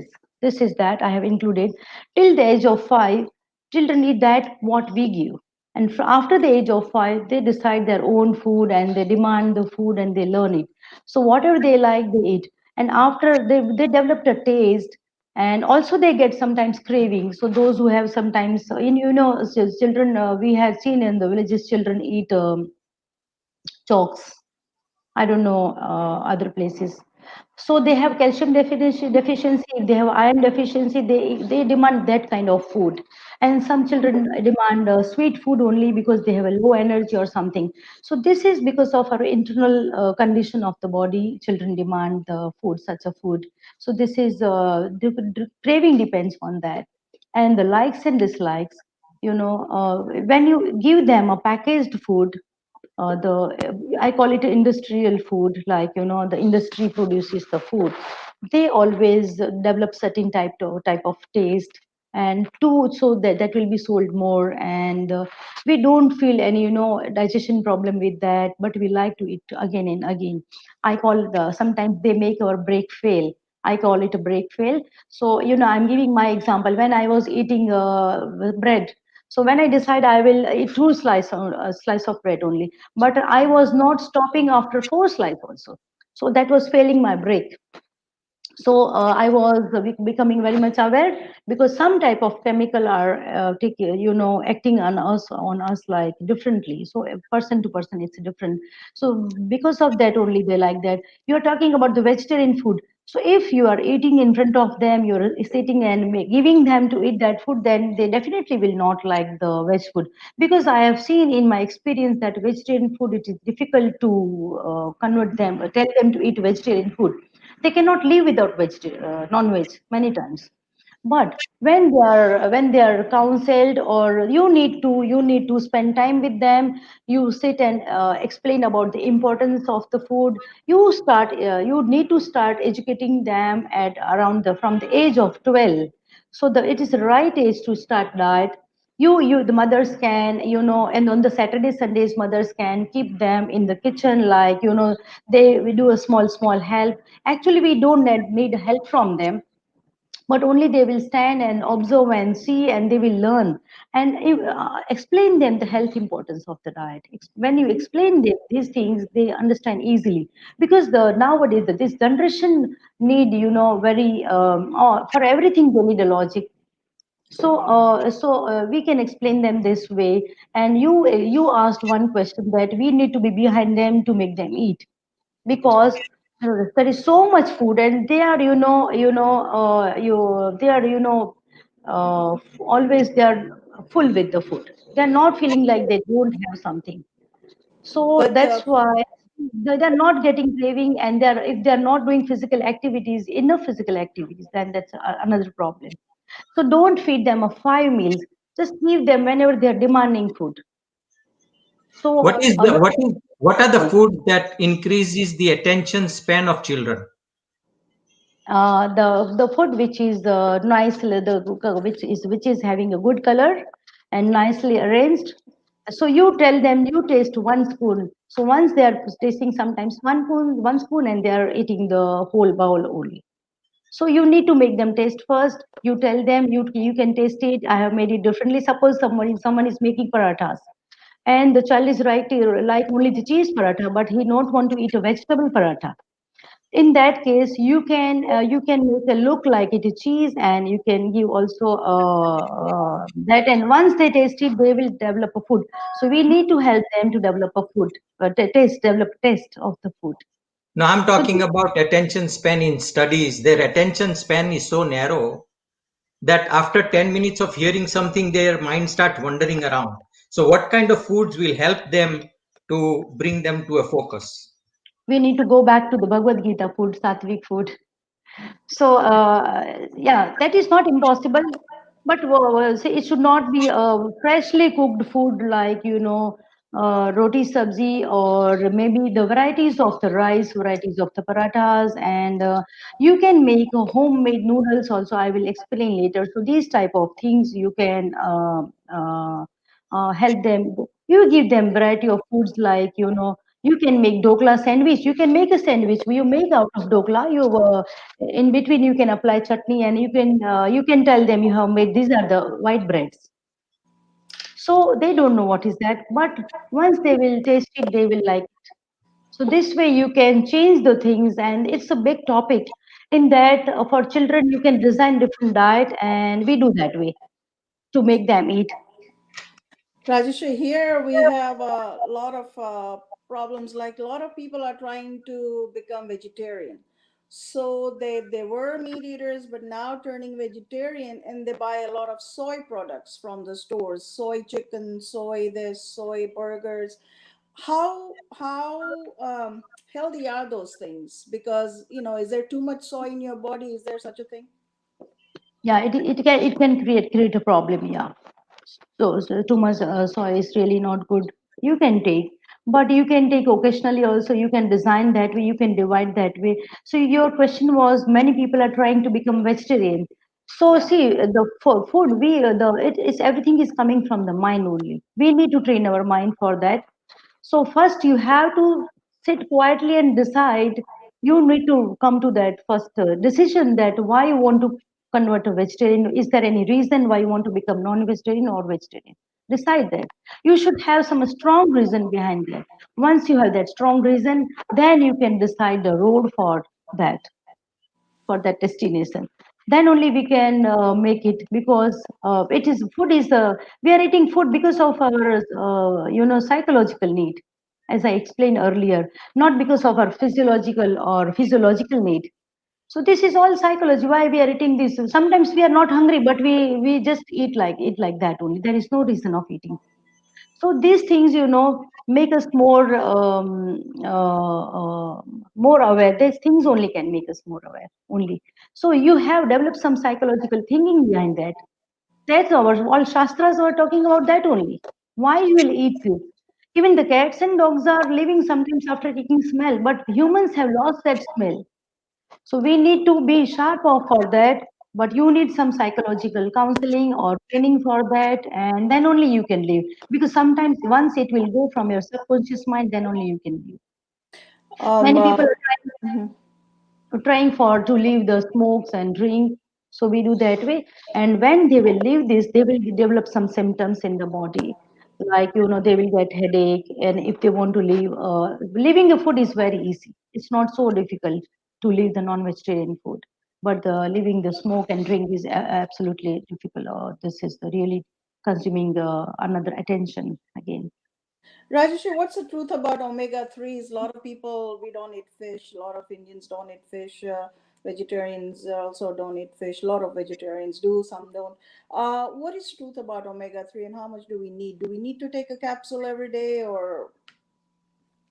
is that I have included. Till the age of 5, children eat that what we give, and after the age of 5 they decide their own food, and they demand the food and they learn it. So whatever they like they eat, and after they developed a taste, and also they get sometimes craving. So those who have sometimes in children, we have seen in the villages children eat chalks. I don't know other places. So they have calcium deficiency. If they have iron deficiency, they demand that kind of food. And some children demand sweet food only because they have a low energy or something. So this is because of our internal condition of the body. Children demand the food, such a food. So this is craving depends on that, and the likes and dislikes. When you give them a packaged food, the I call it industrial food, like the industry produces the food. They always develop certain type of taste, and two, so that will be sold more, and we don't feel any digestion problem with that, but we like to eat again and again. I call the sometimes they make our break fail. I call it a break fail. So I'm giving my example. When I was eating bread, so when I decide I will eat two slice of bread only, but I was not stopping after four slices also. So that was failing my break. So I was becoming very much aware, because some type of chemical are acting on us like differently. So person to person it's different. So because of that only they like that. You're talking about the vegetarian food. So if you are eating in front of them, you're sitting and giving them to eat that food, then they definitely will not like the veg food. Because I have seen in my experience that vegetarian food, it is difficult to convert them, tell them to eat vegetarian food. They cannot live without non-veg many times. But when they are counseled, or you need to spend time with them, you sit and explain about the importance of the food. You need to start educating them at around from the age of 12. So it is the right age to start diet. The mothers can, and on the Saturday Sundays mothers can keep them in the kitchen, like we do a small help. Actually we don't need help from them. but only they will stand and observe and see, and they will learn. And explain them the health importance of the diet. When you explain them these things, they understand easily. Because the nowadays this generation need, very for everything they need a logic. So we can explain them this way. And you asked one question that we need to be behind them to make them eat, because there is so much food, and they are, they are, always they are full with the food. They are not feeling like they don't have something. So But that's why they're not getting craving, and they're if they're not doing physical activities, enough physical activities, then that's another problem. So don't feed them a 5 meals. Just give them whenever they're demanding food. What So is the what are the foods that increases the attention span of children? the food which is nicely which is having a good color and nicely arranged. So you tell them, you taste 1 spoon. So once they are tasting sometimes 1 spoon, and they are eating the whole bowl only. So you need to make them taste first. You tell them, you can taste it. I have made it differently. Suppose someone is making parathas, and the child is right like only the cheese paratha, but he not want to eat a vegetable paratha. In that case, you can make a look like it is cheese, and you can give also that. And once they taste it, they will develop a food. So we need to help them to develop a food, develop taste of the food. Now I'm So talking about attention span in studies. Their attention span is so narrow that after 10 minutes of hearing something, their mind starts wandering around. So what kind of foods will help them to bring them to a focus? we need to go back to the Bhagavad Gita food, sattvic food. So yeah, that is not impossible, but say it should not be freshly cooked food, like roti sabzi, or maybe the varieties of the rice, varieties of the parathas. And you can make homemade noodles also. I will explain later. So these type of things you can help them. You give them variety of foods, like you can make dokla sandwich. You can make a sandwich. You make out of dokla. You in between you can apply chutney, and you can tell them you have made, these are the white breads. So they don't know what is that, but once they will taste it, they will like it. So this way you can change the things, and it's a big topic. In that, for children you can design different diet, and we do that way to make them eat. Rajeshri, here we have a lot of problems. Like a lot of people are trying to become vegetarian. So they were meat eaters, but now turning vegetarian, and they buy a lot of soy products from the stores, soy chicken, soy this, soy burgers. How healthy are those things? Because is there too much soy in your body? Is there such a thing? Yeah, it can create a problem. Yeah. So too much soy is really not good. You can take, but you can take occasionally also. You can design that way. You can divide that way. So your question was, many people are trying to become vegetarian. So Yeah. see, the food we it's everything is coming from the mind only. We need to train our mind for that. So first you have to sit quietly and decide. You need to come to that first decision, that why you want to convert to vegetarian. Is there any reason why you want to become non-vegetarian or vegetarian? Decide that. You should have some strong reason behind that. Once you have that strong reason, then you can decide the road that for that destination. Then only we can make it, because it is food is we are eating food because of our psychological need, as I explained earlier, not because of our physiological need. So this is all psychology, why we are eating this. Sometimes we are not hungry, but we just eat like that only. There is no reason of eating. So these things, make us more aware. These things only can make us more aware only. So you have developed some psychological thinking behind that. That's our all shastras were talking about that only. Why you will eat this? Even the cats and dogs are living sometimes after taking smell, but humans have lost that smell. So we need to be sharp off for that, but you need some psychological counseling or training for that, and then only you can live. Because sometimes once it will go from your subconscious mind, then only you can live. Um, Many uh, people are trying for to leave the smokes and drink. So we do that way. And when they will leave this, they will develop some symptoms in the body. Like, they will get headache. And if they want to leave, leaving the food is very easy. It's not so difficult to leave the non-vegetarian food. But leaving the smoke and drink is absolutely difficult. This is the really consuming another attention again. Rajeshri, what's the truth about omega 3s? A lot of people, we don't eat fish. A lot of Indians don't eat fish. Vegetarians also don't eat fish. A lot of vegetarians do, some don't. What is truth about omega 3 and how much do we need? Do we need to take a capsule every day or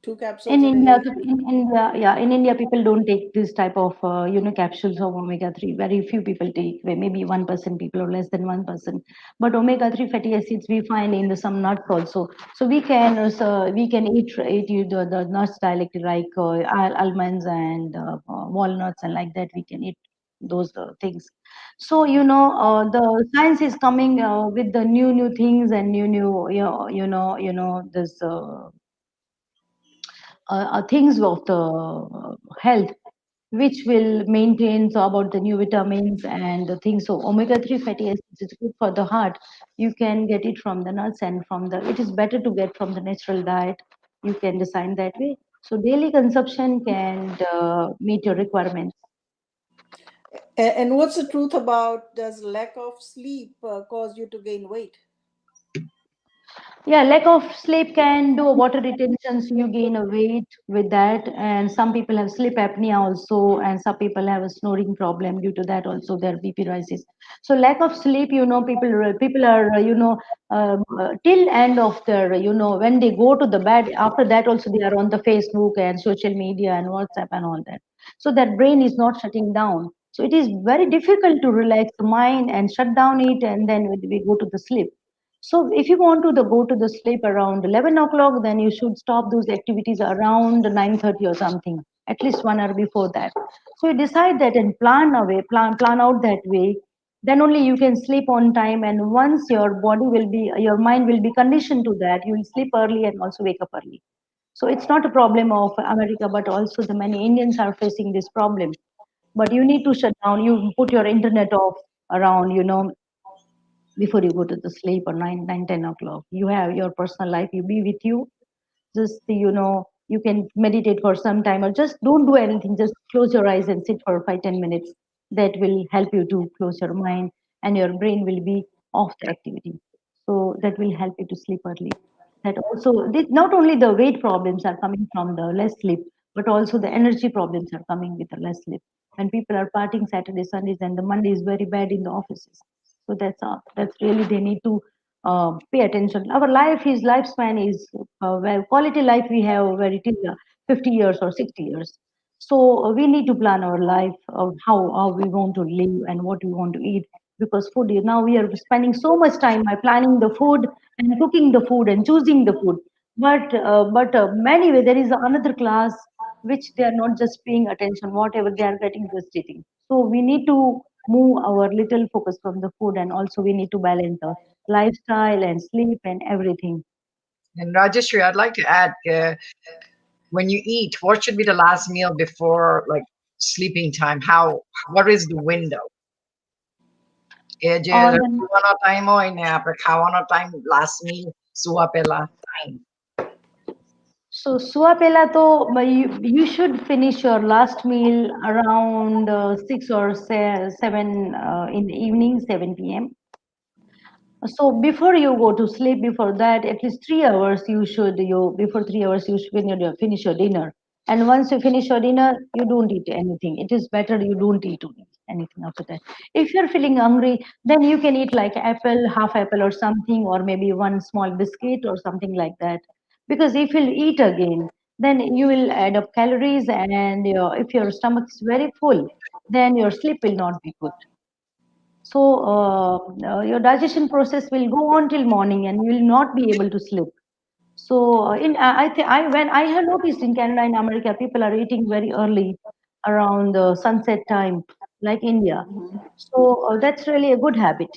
two In capsules a India, day? in India, people don't take this type of, capsules of omega-3. Very few people take, maybe 1% people or less than 1%. But omega-3 fatty acids we find in some nuts also. So we can eat the nuts directly, like almonds and walnuts and like that. We can eat those things. So the science is coming with the new things and new this. Things of the health which will maintain so about the new vitamins and the things. So omega-3 fatty acids is good for the heart. You can get it from the nuts and from the, it is better to get from the natural diet. You can design that way. So daily consumption can meet your requirements. And what's the truth about does lack of sleep cause you to gain weight? Yeah, lack of sleep can do water retention, so you gain a weight with that. And some people have sleep apnea also, and some people have a snoring problem due to that also. Their BP rises. So lack of sleep, people are till end of their when they go to the bed. After that also they are on the Facebook and social media and WhatsApp and all that. So that brain is not shutting down. So it is very difficult to relax the mind and shut down it, and then we go to the sleep. So if you want to go to the sleep around 11 o'clock, then you should stop those activities around 9:30 or something, at least 1 hour before that. So you decide that and plan out that way. Then only you can sleep on time. And once your mind will be conditioned to that, you will sleep early and also wake up early. So it's not a problem of America, but also the many Indians are facing this problem. But you need to shut down. You put your internet off around, before you go to the sleep or 10 o'clock. You have your personal life, you be with you. Just you can meditate for some time or just don't do anything, just close your eyes and sit for 5-10 minutes. That will help you to close your mind, and your brain will be off the activity. So that will help you to sleep early. That also, not only the weight problems are coming from the less sleep, but also the energy problems are coming with the less sleep. When people are partying Saturday Sundays, and the Monday is very bad in the offices. So that's really they need to pay attention. Our lifespan is well, quality life we have where it is 50 years or 60 years. So we need to plan our life of how we want to live and what we want to eat, because food now we are spending so much time by planning the food and cooking the food and choosing the food. But anyway, there is another class which they are not just paying attention whatever they are getting, just eating. So we need to move our little focus from the food, and also we need to balance the lifestyle and sleep and everything. And Rajeshri, I'd like to add, when you eat, what should be the last meal before like sleeping time? What is the window? કે જે Then, સુવાનો time હોય ને આપણે ખાવાનો time last mill સુવા પહેલા time. so Suapela to you should finish your last meal around 6 or 7 in the evening, 7 p.m. So before you go to sleep, before that, at least 3 hours you before 3 hours you should finish your dinner. And once you finish your dinner, you don't eat anything. It is better you don't eat anything after that. If you're feeling hungry, then you can eat like apple, half apple or something, or maybe one small biscuit or something like that. Because if you'll eat again, then you will add up calories, and if your stomach is very full, then your sleep will not be good. So your digestion process will go on till morning, and you will not be able to sleep. So I think when I have noticed in Canada and America, people are eating very early, around the sunset time, like India. So that's really a good habit.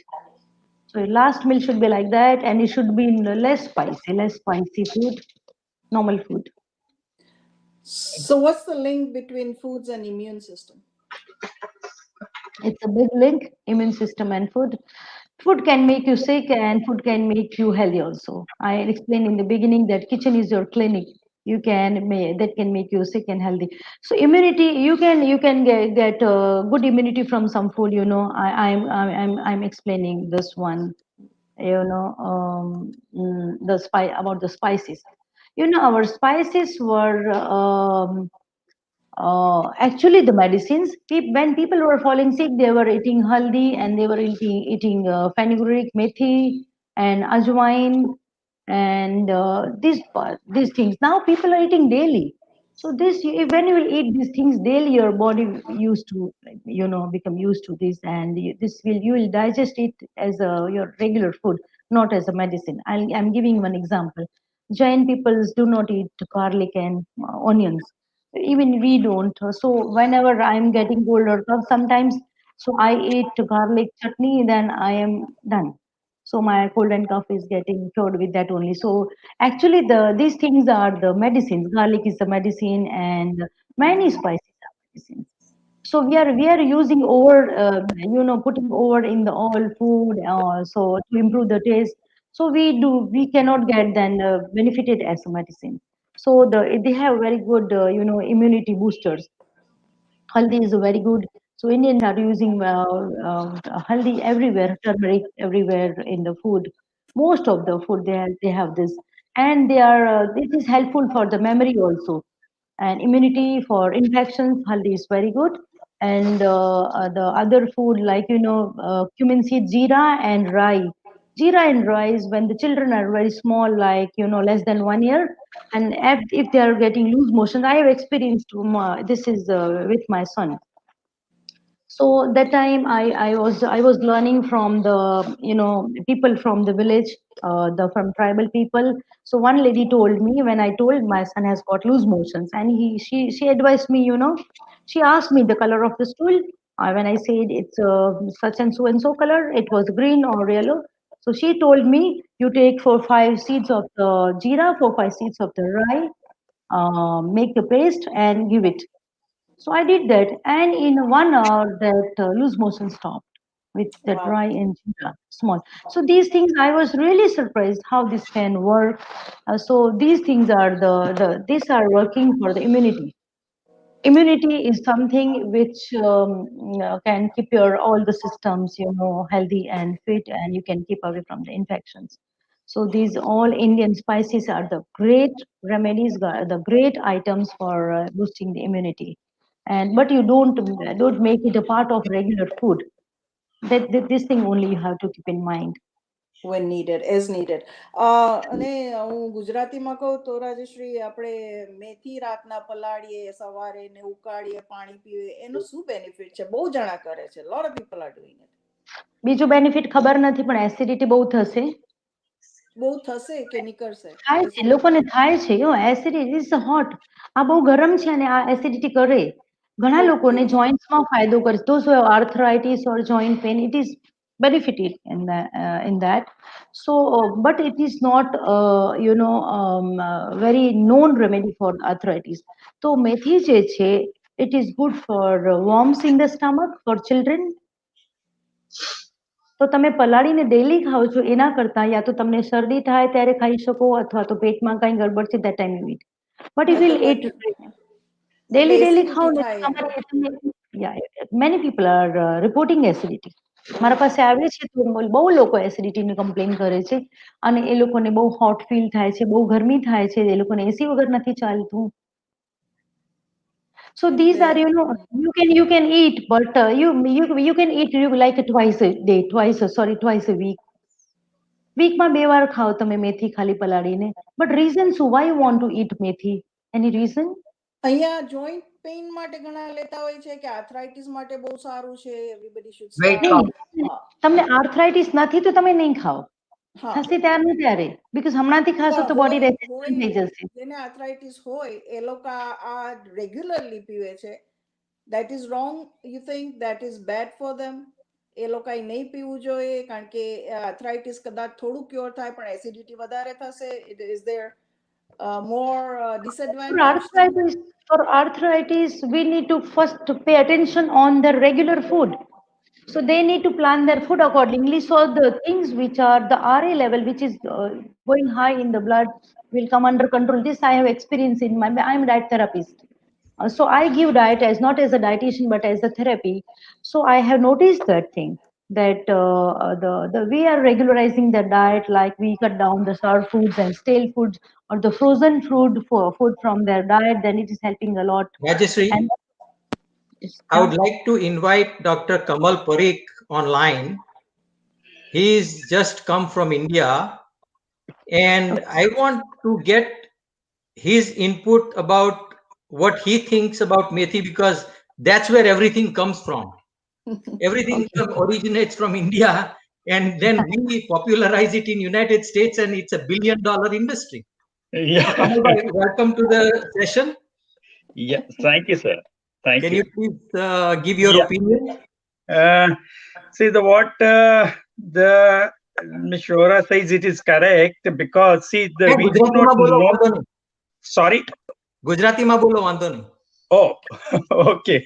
So your last meal should be like that, and it should be less spicy food, normal food. So, what's the link between foods and immune system? It's a big link, immune system and food. Food can make you sick and food can make you healthy also. I explained in the beginning that kitchen is your clinic. That can make you sick and healthy. So immunity, you can get good immunity from some food. I'm explaining this one. The spice about the spices. Our spices were actually the medicines. When people were falling sick, they were eating haldi and they were eating fenugreek, methi, and ajwain, and these things. Now people are eating daily. So when you will eat these things daily, your body used to become used to this, and you will digest it as your regular food, not as a medicine. I'm giving one example. Jain peoples do not eat garlic and onions, even we don't. So whenever I'm getting cold or cough sometimes, so I eat garlic chutney, then I am done. So my cold and cough is getting cured with that only. So actually these things are the medicines. Garlic is the medicine, and many spices are medicines. So we are using over, putting over in the all food, so to improve the taste. So we cannot get then benefited as a medicine. So they have very good immunity boosters. Haldi is very good. So Indians are using haldi everywhere, turmeric everywhere in the food. Most of the food they have this, and this is helpful for the memory also, and immunity for infections. Haldi is very good. And the other food, like cumin seed, jeera and rye. Jeera and rye is when the children are very small, like less than 1 year, and if they are getting loose motion. I have experienced this is with my son. So that time I was learning from the people from the village, the from tribal people. So one lady told me, when I told my son has got loose motions, and she advised me, she asked me the color of the stool. When I said it's such and so color, it was green or yellow. So she told me, you take 4 5 seeds of the jeera, 4 5 seeds of the rye, make the paste and give it. So I did that, and in 1 hour, that loose motion stopped with the Wow. dry and small. So these things, I was really surprised how this can work. So these things are these are working for the immunity. Immunity is something which can keep your all the systems, healthy and fit, and you can keep away from the infections. So these all Indian spices are the great remedies, the great items for boosting the immunity. And but you don't make it a part of regular food. That this thing only you have to keep in mind. When needed, as needed. અને હું ગુજરાતીમાં કહું તો રાજશ્રી, આપણે મેથી રાતના પલાળીએ, સવારે ને ઉકાળીએ, પાણી પીએ, એનું શું બેનિફિટ છે? બહુ જણા કરે છે. Lot of people are doing it. બીજું બેનિફિટ ખબર નથી, પણ એસિડિટી બહુ થશે. બહુ થશે કે નીકળશે? થાય છે, લોકોને થાય છે. Acidity is hot. આ બહુ ગરમ છે અને આ એસિડિટી કરે. ઘણા લોકોને Okay. જોઈન્ટ્સમાં ફાયદો કરે. Those who have arthritis or joint pain, it is benefited in that. So, but it is not, very known remedy for arthritis. તો મેથી જે છે, it is good for worms in the stomach for children. તો તમે પલાળીને daily ખાઓ છો, એના કરતા યા તો તમને શરદી થાય ત્યારે ખાઈ શકો, અથવા તો પેટમાં કંઈ ગડબડ છે that time you eat. But if you eat એટલે daily ખાઓ એસિડિટી ને, થાય એમ. yeah, many people are reporting acidity. મારા પાસે આવે છે તો બહુ લોકો એસિડિટીની કમ્પ્લેન કરે છે, અને એ લોકોને બહુ હોટ ફીલ થાય છે, બહુ ગરમી થાય છે, એ લોકોને એસી વગર નથી ચાલતું. So these એટલે are, you can eat, but you can eat like twice a day, twice a week. વીકમાં 2 વાર ખાઓ તમે મેથી ખાલી પલાળીને. બટ રીઝન શું? Why you want to eat મેથી? Any reason? અહીંયા જોઈન્ટ પેઇન માટે ઘણા લેતા હોય છે કે આર્થરાઇટિસ માટે બહુ સારું છે, એવરીબડી શુડ Weight નહીં, loss. સ્ટાર્ટ. તમને આર્થરાઇટિસ નથી તો તમે નહીં ખાઓ. હા, થશે ત્યારનું ત્યારે, બીકોઝ હમણાંથી ખાશો પણ તો બોડી હોય રેસિસ્ટન્ટ હોય થઈ જશે. જેને આર્થરાઇટિસ હોય એ લોકો આ રેગ્યુલરલી પીવે છે. That is wrong. You think that is bad for them? એ લોકોએ નહીં પીવું જોઈએ કારણ કે આર્થરાઇટિસ કદાચ થોડું ક્યોર થાય પણ એસિડિટી વધારે થશે. Is there more For disadvantage than that? arthritis, for arthritis, we need to first pay attention on the regular food. So they need to plan their food accordingly. So the things which are the RA level, which is going high in the blood, will come under control. This I have experience in my. I'm a diet therapist. So I give diet as not as a dietitian but as a therapy. So I have noticed that thing that the we are regularizing the diet, like we cut down the sour foods and stale foods or the frozen food from their diet. Then it is helping a lot. Rajashree, And I would like to invite Dr. Kamal Parikh online. He's just come from India, and I want to get his input about what he thinks about methi, because that's where everything comes from. Everything originates from India, and then we popularize it in United States, and it's $1 billion industry. So Yeah. Kamal bhai, welcome to the session. Yeah. Thank you, sir. Thank Can you. you please give your Yeah. opinion? See the Ms. Shora says it is correct because see Hey, we do Gujarati not માં બોલો, know. વાંધો નહીં. Sorry. Gujarati માં બોલો, વાંધો નહીં. Oh, okay.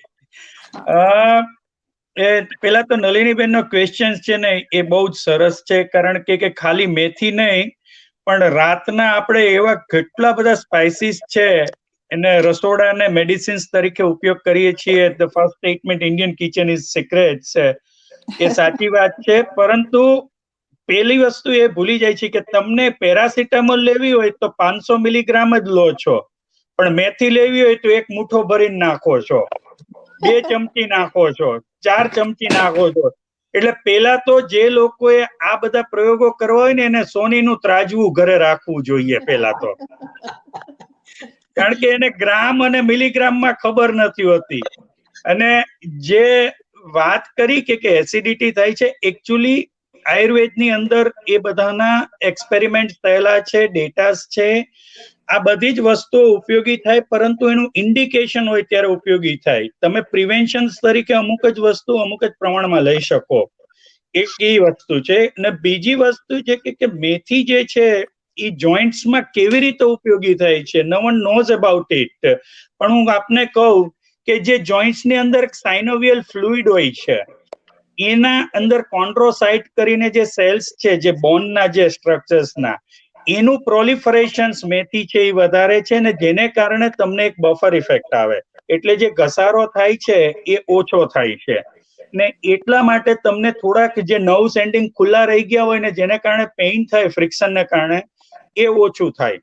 પેલા તો નલિનીબેન નો ક્વેશ્ચન છે ને એ બહુ જ સરસ છે, કારણ કે ખાલી મેથી નહીં પણ રાતના આપણે એવા કેટલા બધા સ્પાઇસીસ છે એને રસોડાને મેડિસિન્સ તરીકે ઉપયોગ કરીએ છીએ. The first statement Indian kitchen is secret છે, એ સાચી વાત છે. પરંતુ પેલી વસ્તુ એ ભૂલી જાય છે કે તમને પેરાસિટામોલ લેવી હોય તો 500 મિલીગ્રામ જ લો છો, પણ મેથી લેવી હોય તો એક મુઠ્ઠો ભરીને નાખો છો, 2 ચમચી નાખો છો, 4 ચમચી નાખો છો. એટલે પેલા તો જે લોકોએ આ બધા પ્રયોગો કરવા હોય ને એને સોનીનું ત્રાજવું ઘરે રાખવું જોઈએ પેલા તો, કારણ કે એને ગ્રામ અને મિલીગ્રામમાં ખબર નથી હોતી. અને જે વાત કરી કે એસિડિટી થાય છે, એકચ્યુઅલી આયુર્વેદની અંદર એ બધાના એક્સપેરિમેન્ટ થયેલા છે, ડેટાસ છે. આ બધી જ વસ્તુઓ ઉપયોગી થાય, પરંતુ એનું ઇન્ડિકેશન હોય ત્યારે ઉપયોગી થાય. તમે પ્રિવેન્શન તરીકે અમુક જ વસ્તુ અમુક જ પ્રમાણમાં લઈ શકો, એક એ વસ્તુ છે. અને બીજી વસ્તુ છે કે મેથી જે છે એ જોઈન્ટ્સમાં કેવી રીતે ઉપયોગી થાય છે, નો વન નોઝ અબાઉટ ઇટ. પણ હું આપને કહું કે જે જોઈન્ટ્સની અંદર સાઇનોવિયલ ફ્લુઇડ હોય છે, એના અંદર કોન્ડ્રોસાઇટ કરીને જે સેલ્સ છે, જે બોનના જે સ્ટ્રક્ચર્સના, એનું પ્રોલિફરેશન મેથી છે એ વધારે છે, ને જેને કારણે તમને એક બફર ઇફેક્ટ આવે, એટલે જે ઘસારો થાય છે એ ઓછો થાય છે. ને એટલા માટે તમને થોડાક જે નર્વ્સ એન્ડિંગ ખુલ્લા રહી ગયા હોય ને જેને કારણે પેઇન થાય ફ્રિક્શનને કારણે, એ ઓછું થાય.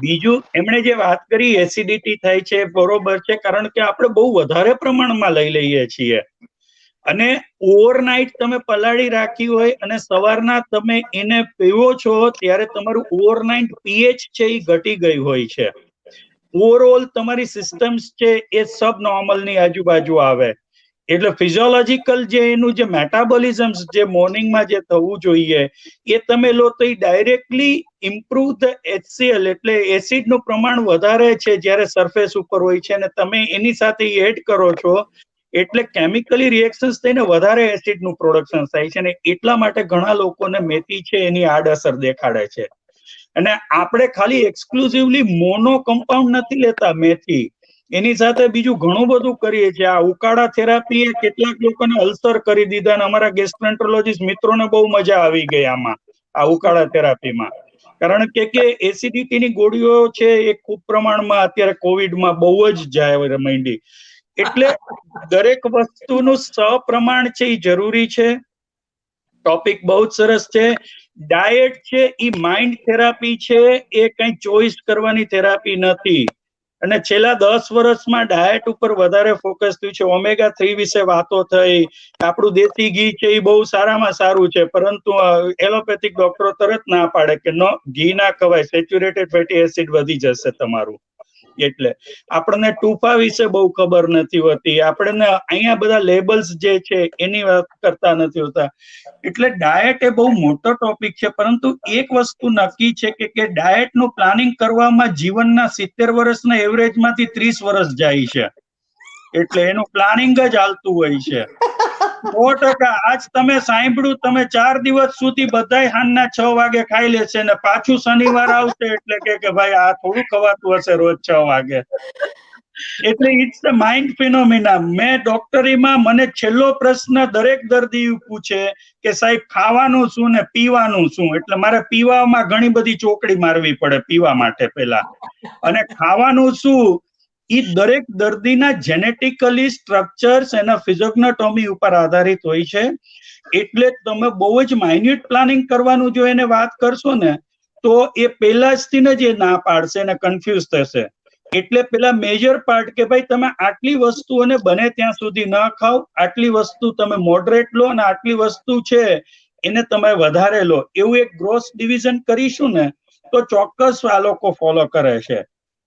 બીજું એમણે જે વાત કરી એસિડિટી થાય છે, બરોબર છે, કારણ કે આપણે બહુ વધારે પ્રમાણમાં લઈ લઈએ છીએ. અને ઓવરનાઇટ તમે પલાળી રાખી હોય અને સવારના તમે એને પીવો છો ત્યારે તમારું ઓવરનાઇટ પીએચ છે એ ઘટી ગઈ હોય છે. ઓવરઓલ તમારી સિસ્ટમ્સ છે એ સબ નોર્મલની આજુબાજુ આવે. એટલે ફિઝિયોલોજીકલ જે એનું જે મેટાબોલિઝમ્સ જે મોર્નિંગમાં જે થવું જોઈએ એ તમે લો તો એ ડાયરેક્ટલી ઇમ્પ્રુવ ધ HCl એટલે એસિડનું પ્રમાણ વધારે છે જ્યારે સરફેસ ઉપર હોય છે, અને તમે એની સાથે એડ કરો છો એટલે કેમિકલી રિએક્શન્સ થઈને વધારે એસિડનું પ્રોડક્શન થાય છે, અને એટલા માટે ઘણા લોકોને મેથી છે એની આડઅસર દેખાડે છે. અને આપણે ખાલી એક્સક્લુઝિવલી મોનો કમ્પાઉન્ડ નથી લેતા મેથી, એની સાથે બીજું ઘણું બધું કરીએ છીએ. આ ઉકાળા થેરાપીએ કેટલાક લોકોને અલ્સર કરી દીધા, અને અમારા ગેસ્ટ્રોએન્ટરોલોજીસ્ટ મિત્રોને બહુ મજા આવી ગઈ આમાં, આ ઉકાળા થેરાપીમાં. કારણ કે એસિડિટીની ગોળીઓ છે એ ખૂબ પ્રમાણમાં અત્યારે કોવિડમાં બહુ જ જાય માંડી. એટલે દરેક વસ્તુનું સપ્રમાણ છે એ જરૂરી છે. ટોપિક બહુ જ સરસ છે. ડાયટ છે એ માઇન્ડ થેરાપી છે, એ કઈ ચોઈસ કરવાની થેરાપી નથી. અને છેલ્લા 10 વર્ષમાં ડાયટ ઉપર વધારે ફોકસ થયું છે. ઓમેગા 3 વિશે વાતો થઈ, આપણું દેશી ઘી છે એ બહુ સારામાં સારું છે, પરંતુ એલોપેથિક ડોક્ટરો તરત ના પાડે કે નો, ઘી ના ખવાય, સેચ્યુરેટેડ ફેટી એસિડ વધી જશે તમારું. એટલે આપણને ટૂંપા વિશે બહુ ખબર નથી હોતી, આપણને અહીંયા બધા લેબલ્સ જે છે એની વાત કરતા નથી હોતા. એટલે ડાયટ એ બહુ મોટો ટોપિક છે, પરંતુ એક વસ્તુ નક્કી છે કે ડાયટનું પ્લાનિંગ કરવામાં જીવનના 70 વર્ષના એવરેજમાંથી 30 વર્ષ જાય છે. એટલે એનું પ્લાનિંગ જ હાલતું હોય છે. 100%. આજ તમે સાંભળ્યું, તમે 4 દિવસ સુધી બધાય સાંજના 6 વાગે ખાઈ લેશે, ને પાછું શનિવાર આવશે એટલે કે ભાઈ આ થોડું ખવાતું હશે રોજ 6 વાગે. એટલે ઇટ્સ અ માઇન્ડ ફિનોમિના. મેં ડોક્ટરીમાં મને છેલ્લો પ્રશ્ન દરેક દર્દી પૂછે કે સાહેબ ખાવાનું શું ને પીવાનું શું, એટલે મારે પીવામાં ઘણી બધી ચોકડી મારવી પડે પીવા માટે પહેલા, અને ખાવાનું શું એ દરેક દર્દીના જેનેટિકલી સ્ટ્રક્ચર્સ એના ફિઝિયોગ્નોટોમી ઉપર આધારિત હોય છે. એટલે તમે બહુ જ માઇન્યુટ પ્લાનિંગ કરવાનું જો એને વાત કરશો ને તો એ પહેલા જ ના પાડશે અને કન્ફ્યુઝ થશે. એટલે પેલા મેજર પાર્ટ કે ભાઈ તમે આટલી વસ્તુઓને બને ત્યાં સુધી ન ખાઓ, આટલી વસ્તુ તમે મોડરેટ લો અને આટલી વસ્તુ છે એને તમે વધારે લો, એવું એક ગ્રોસ ડિવિઝન કરીશું ને તો ચોક્કસ આ લોકો ફોલો કરે છે.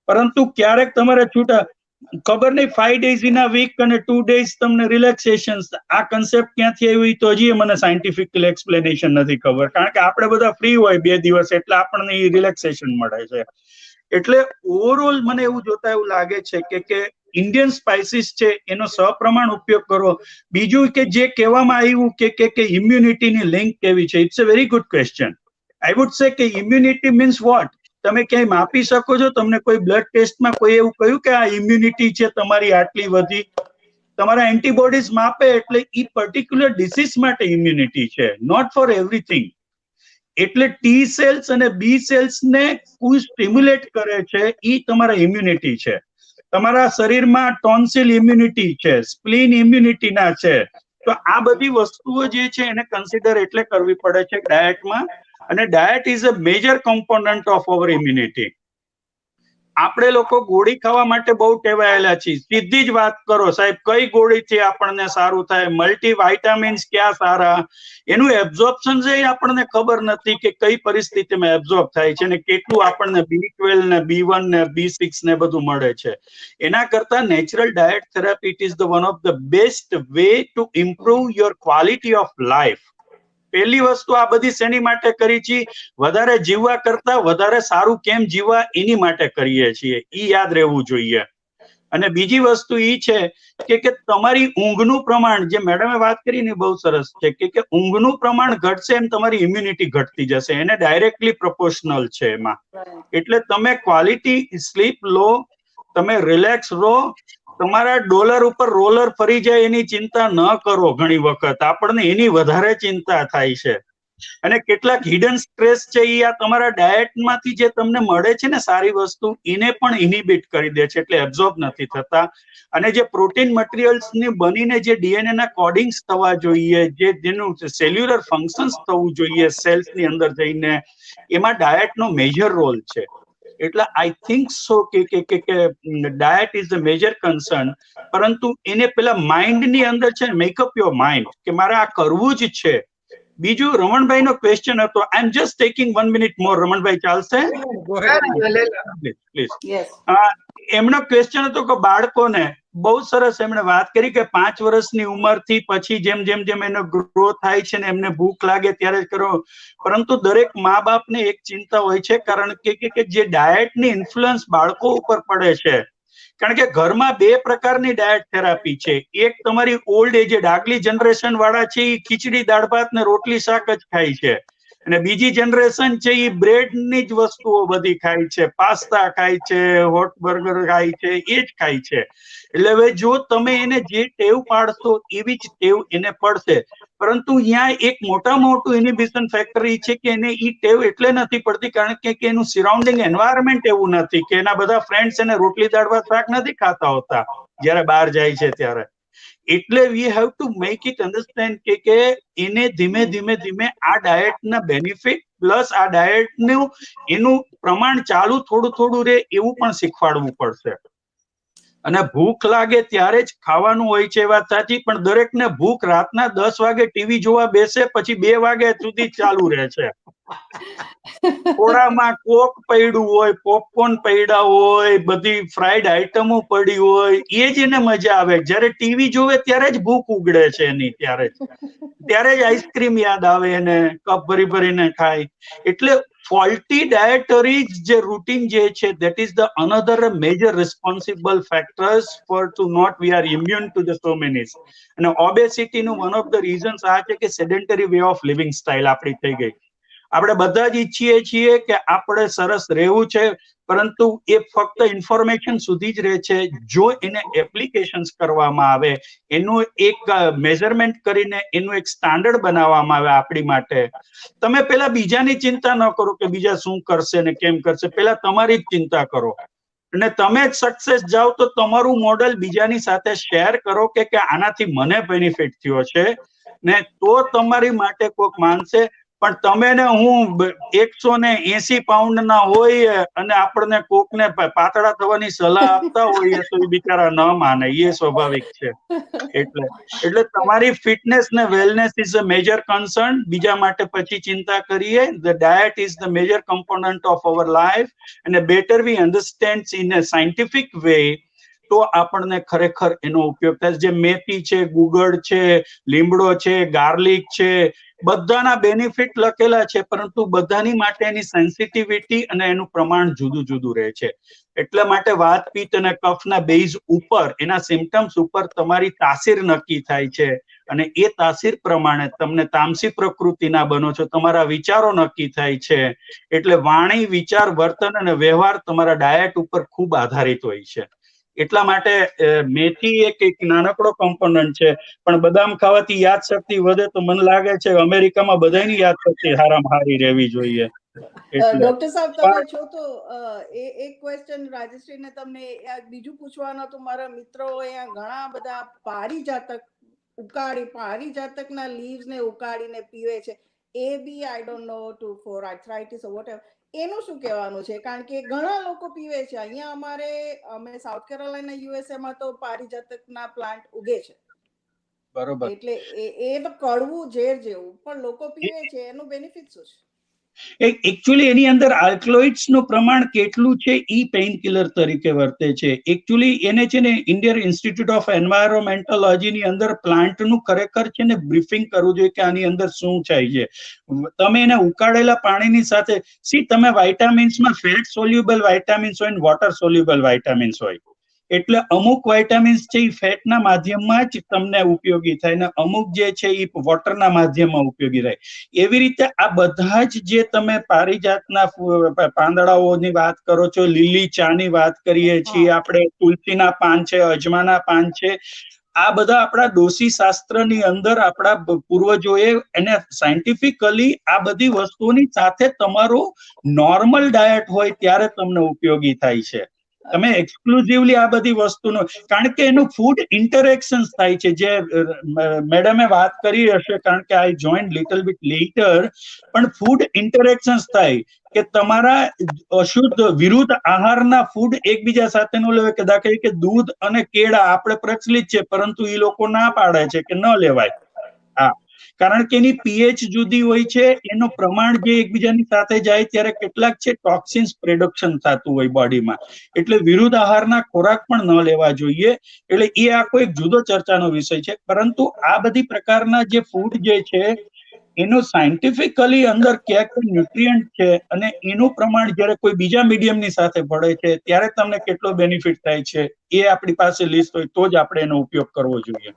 પરંતુ ક્યારેક તમારે છૂટા ખબર નહીં 5 days ઇન અ વીક અને 2 days તમને રિલેક્સેશન, આ કન્સેપ્ટ ક્યાંથી આવી તો હજી મને સાયન્ટિફિકલી એક્સપ્લેનેશન નથી ખબર, કારણ કે આપણે બધા ફ્રી હોય 2 દિવસ એટલે આપણને રિલેક્સેશન મળે છે. એટલે ઓવરઓલ મને એવું જોતા એવું લાગે છે કે ઇન્ડિયન સ્પાઇસીસ છે એનો સપ્રમાણ ઉપયોગ કરો. બીજું કે જે કહેવામાં આવ્યું કે ઇમ્યુનિટીની લિંક કેવી છે, it's a very good question. I would say કે ઇમ્યુનિટી મીન્સ વોટ? તમે ક્યાંય માપી શકો છો? તમને કોઈ બ્લડ ટેસ્ટમાં કોઈ એવું કહ્યું કે આ ઇમ્યુનિટી છે તમારી આટલી વધી? તમારા એન્ટીબોડીઝ માપે એટલે ઈ પર્ટિક્યુલર ડિસીઝ માટે ઇમ્યુનિટી છે, નોટ ફોર એવરીથિંગ. એટલે ટી સેલ્સ અને બી સેલ્સ ને કોઈ સ્ટિમ્યુલેટ કરે છે, ઈ તમારા ઇમ્યુનિટી છે. તમારા શરીરમાં ટોન્સિલ ઇમ્યુનિટી છે, સ્પ્લીન ઇમ્યુનિટી ના છે. તો આ બધી વસ્તુઓ જે છે એને કન્સિડર એટલે કરવી પડે છે ડાયટમાં, અને diet is a major component of our immunity. આપણે લોકો ગોળી ખાવા માટે બહુ ટેવાયેલા છીએ. સીધી જ વાત કરો સાહેબ, કઈ ગોળીથી આપણને સારું થાય, મલ્ટી વાઇટામિન્સ ક્યાં સારા, એનું એબ્ઝોર્પ્શન છે આપણને ખબર નથી કે કઈ પરિસ્થિતિમાં એબ્ઝોર્બ થાય છે ને કેટલું આપણને B12 ને B1 ને B6 ને બધું મળે છે. એના કરતા natural diet therapy it is the one of the best way to improve your quality of life. પહેલી વસ્તુ આ બધી શેની માટે કરી છે? વધારે જીવવા કરતા વધારે સારું કેમ જીવવા એની માટે કરીએ છીએ, ઈ યાદ રહેવું જોઈએ. અને બીજી વસ્તુ ઈ છે કે તમારી ઊંઘનું પ્રમાણ, જે મેડમે વાત કરી ને બહુ સરસ છે કે ઊંઘનું પ્રમાણ ઘટશે એમ તમારી ઇમ્યુનિટી ઘટતી જશે, એને ડાયરેક્ટલી પ્રોપોર્શનલ છે એમાં. એટલે તમે ક્વોલિટી સ્લીપ લો, તમે રિલેક્સ રહો, તમારા ડોલર ઉપર રોલર ફરી જાય એની ચિંતા ન કરો. ઘણી વખત આપણને એની વધારે ચિંતા થાય છે. અને કેટલાક હિડન સ્ટ્રેસ છે એ આ તમારા ડાયટમાંથી જે તમને મળે છે ને સારી વસ્તુ, એને પણ ઇનિબિટ કરી દે છે, એટલે એબ્ઝોર્બ નથી થતા. અને જે પ્રોટીન મટીરિયલ્સ ની બનીને જે ડીએનએ ના કોડિંગ્સ થવા જોઈએ, જેનું સેલ્યુલર ફંક્શન્સ થવું જોઈએ સેલ્સ ની અંદર જઈને, એમાં ડાયટનો મેજર રોલ છે. એટલે આઈ થિંક સો કે diet is the major concern. પરંતુ એને પેલા માઇન્ડ ની અંદર છે, મેકઅપ યોર માઇન્ડ કે મારે આ કરવું જ છે. બીજું રમણભાઈ નો ક્વેશ્ચન હતો, આઈ એમ જસ્ટ ટેકિંગ 1 minute મોર. રમણભાઈ ચાલશે? પ્લીઝ. એમનો ક્વેશ્ચન હતો કે બાળકોને, બહુ સરસ એમણે વાત કરી કે 5 વર્ષની ઉંમરથી પછી જેમ જેમ જેમ એનો ગ્રો થાય છે ને એમને ભૂખ લાગે ત્યારે જ કરો. પરંતુ દરેક મા બાપને એક ચિંતા હોય છે, કારણ કે જે ડાયટની ઇન્ફ્લુઅન્સ બાળકો ઉપર પડે છે, કારણ કે ઘરમાં 2 પ્રકારની ડાયટ થેરાપી છે. એક તમારી ઓલ્ડ એજેડ આગલી જનરેશન વાળા છે, એ ખીચડી દાળ ભાત ને રોટલી શાક જ ખાય છે, અને બીજી જનરેશન છે એ બ્રેડ ની જ વસ્તુઓ બધી ખાય છે, પાસ્તા ખાય છે, હોટ બર્ગર ખાય છે, એ જ ખાય છે. એટલે હવે જો તમે એને જે ટેવ પાડશો એવી જ ટેવ એને પડશે. પરંતુ અહીંયા એક મોટું ઇનિબિશન ફેક્ટર એ છે કે એને ઈ ટેવ એટલે નથી પડતી કારણ કે એનું સરાઉન્ડિંગ એન્વાયરમેન્ટ એવું નથી, કે એના બધા ફ્રેન્ડ્સ એને રોટલી દાળ ભાત શાક નથી ખાતા હોતા જયારે બહાર જાય છે ત્યારે. એટલે we have to make it understand કે એને ધીમે ધીમે આ ડાયટના બેનિફિટ પ્લસ આ ડાયટનું એનું પ્રમાણ ચાલુ થોડું રહે એવું પણ શીખવાડવું પડશે. અને ભૂખ લાગે ત્યારે જ ખાવાનું હોય છે, વાત સાચી, પણ દરેકને ભૂખ રાતના 10 વાગે ટીવી જોવા બેસે પછી 2 વાગ્યા સુધી ચાલુ રહે છે. થોડામાં કોક પડ્યું હોય, પોપકોર્ન પડ્યા હોય, બધી ફ્રાઈડ આઈટમો પડી હોય, એ જ એને મજા આવે. જયારે ટીવી જોવે ત્યારે જ ભૂખ ઉગડે છે એની, ત્યારે જ આઈસ્ક્રીમ યાદ આવે એને, કપ ભરીને ખાય. એટલે ફોલ્ટી ડાયટરી જે રૂટીન જે છે, that is the another major responsible factors for to not we are immune to the so many. અને ઓબેસિટી નું one of the reasons આ છે કે sedentary way of living style આપણી થઈ ગઈ. આપણે બધા જ ઈચ્છીએ છીએ કે આપણે સરસ રહેવું છે, પરંતુ એ ફક્ત ઇન્ફોર્મેશન સુધી જ રહે છે. જો એને એપ્લિકેશન્સ કરવામાં આવે, એનું એક મેઝરમેન્ટ કરીને એનું એક સ્ટાન્ડર્ડ બનાવવામાં આવે આપણી માટે, તમે પેલા બીજાની ચિંતા ન કરો કે બીજા શું કરશે ને કેમ કરશે, પેલા તમારી જ ચિંતા કરો અને તમે જ સક્સેસ જાઓ તો તમારું મોડેલ બીજાની સાથે શેર કરો કે આનાથી મને બેનિફિટ થયો છે ને, તો તમારી માટે કોઈક માનશે. પણ તમે ને હું 180 પાઉન્ડ ના હોય અને આપણને કોકને પાતળા થવાની સલાહ આપતા હોઈએ તો એ બિચારા ન માને, એ સ્વાભાવિક છે. એટલે તમારી ફિટનેસ ને wellness is a major concern. બીજા માટે પછી ચિંતા કરીએ. The diet is the major component of our life અને better we understand in a scientific way તો આપણને ખરેખર એનો ઉપયોગ થાય. જે મેથી છે, ગુગળ છે, લીમડો છે, ગાર્લિક છે, બધાના બેનિફિટ લખેલા છે, પરંતુ બધાની માટે એની સેન્સિટિવિટી અને એનું પ્રમાણ જુદું જુદું રહે છે. એટલા માટે વાત પિત્ત અને કફના બેઝ ઉપર, એના સિમ્ટમ્સ ઉપર તમારી તાસીર નક્કી થાય છે અને એ તાસીર પ્રમાણે તમને તામસી પ્રકૃતિના બનો છો, તમારા વિચારો નક્કી થાય છે. એટલે વાણી, વિચાર, વર્તન અને વ્યવહાર તમારા ડાયટ ઉપર ખૂબ આધારિત હોય છે. એટલા માટે મેથી એક નાનકડો કમ્પોનન્ટ છે, પણ બદામ ખાવાથી યાદશક્તિ વધે તો મને લાગે છે અમેરિકામાં બધાની યાદશક્તિ હારામાં હારી રહેવી જોઈએ. ડોક્ટર સાહેબ, તમે છો તો એક ક્વેશ્ચન રાજશ્રીને તમને બીજું પૂછવાનું હતું. મારા મિત્રો અહીંયા ઘણા બધા પારિજાતકના લીવ્સ ને ઉકાળીને પીવે છે. એ બી I don't know to for arthritis or whatever, એનું શું કહેવાનું છે? કારણ કે ઘણા લોકો પીવે છે. અહીંયા અમે સાઉથ કેરોલાઇના યુએસએ માં તો પારિજાતકના પ્લાન્ટ ઉગે છે. બરોબર. એટલે એ તો કડવું ઝેર જેવું, પણ લોકો પીવે છે. એનું બેનિફિટ શું છે? એકચ્યુઅલી એની અંદર આલ્કલોઇડ્સ નું પ્રમાણ કેટલું છે ઈ પેઇન કિલર તરીકે વર્તે છે. એકચ્યુઅલી એને છે ને ઇન્ડિયન ઇન્સ્ટિટ્યૂટ ઓફ એન્વાયરોમેન્ટોલોજી ની અંદર પ્લાન્ટ નું ખરેખર છે ને બ્રીફિંગ કરવું જોઈએ કે આની અંદર શું થાય છે. તમે એને ઉકાળેલા પાણીની સાથે તમે વાઇટામિન્સમાં ફેટ સોલ્યુબલ વાઇટામિન્સ હોય ને વોટર સોલ્યુબલ વાઇટામિન્સ હોય. એટલે અમુક વાઇટામિન્સ છે એ ફેટના માધ્યમમાં જ તમને ઉપયોગી થાય ને અમુક જે છે એ વોટરના માધ્યમમાં ઉપયોગી થાય. એવી રીતે આ બધા જ જે તમે પારિજાતના પાંદડાઓની વાત કરો છો, લીલી ચાની વાત કરીએ છીએ આપણે, તુલસીના પાન છે, અજમાના પાન છે, આ બધા આપણા ડોસી શાસ્ત્રની અંદર આપણા પૂર્વજોએ એને સાયન્ટિફિકલી આ બધી વસ્તુઓની સાથે તમારું નોર્મલ ડાયટ હોય ત્યારે તમને ઉપયોગી થાય છે. તમે એક્સક્લુઝિવલી આ બધી વસ્તુનો, કારણ કે એનું ફૂડ ઇન્ટરેક્શન્સ થાય છે, જે મેડમે વાત કરી હશે, કારણ કે આઈ જોઈન લિટલ બીટ લેટર, પણ ફૂડ ઇન્ટરેક્શન્સ થાય કે તમારા અશુદ્ધ વિરુદ્ધ આહારના ફૂડ એકબીજા સાથે ન લેવાય. કે દાખલા તરીકે દૂધ અને કેળા આપણે પ્રચલિત છે, પરંતુ એ લોકો ના પાડે છે કે ન લેવાય. હા, કારણ કે એની પીએચ જુદી હોય છે, એનું પ્રમાણ જે એકબીજાની સાથે જાય ત્યારે કેટલાક છે ટોક્સિન્સ પ્રોડક્શન થતું હોય બોડીમાં. એટલે વિરુદ્ધ આહારના ખોરાક પણ ન લેવા જોઈએ. એટલે એ આખો એક જુદો ચર્ચાનો વિષય છે. પરંતુ આ બધી પ્રકારના જે ફૂડ જે છે એનું સાયન્ટિફિકલી અંદર ક્યાંક ન્યુટ્રિયન્ટ છે અને એનું પ્રમાણ જ્યારે કોઈ બીજા મીડિયમની સાથે ભળે છે ત્યારે તમને કેટલો બેનિફિટ થાય છે એ આપણી પાસે લિસ્ટ હોય તો જ આપણે એનો ઉપયોગ કરવો જોઈએ.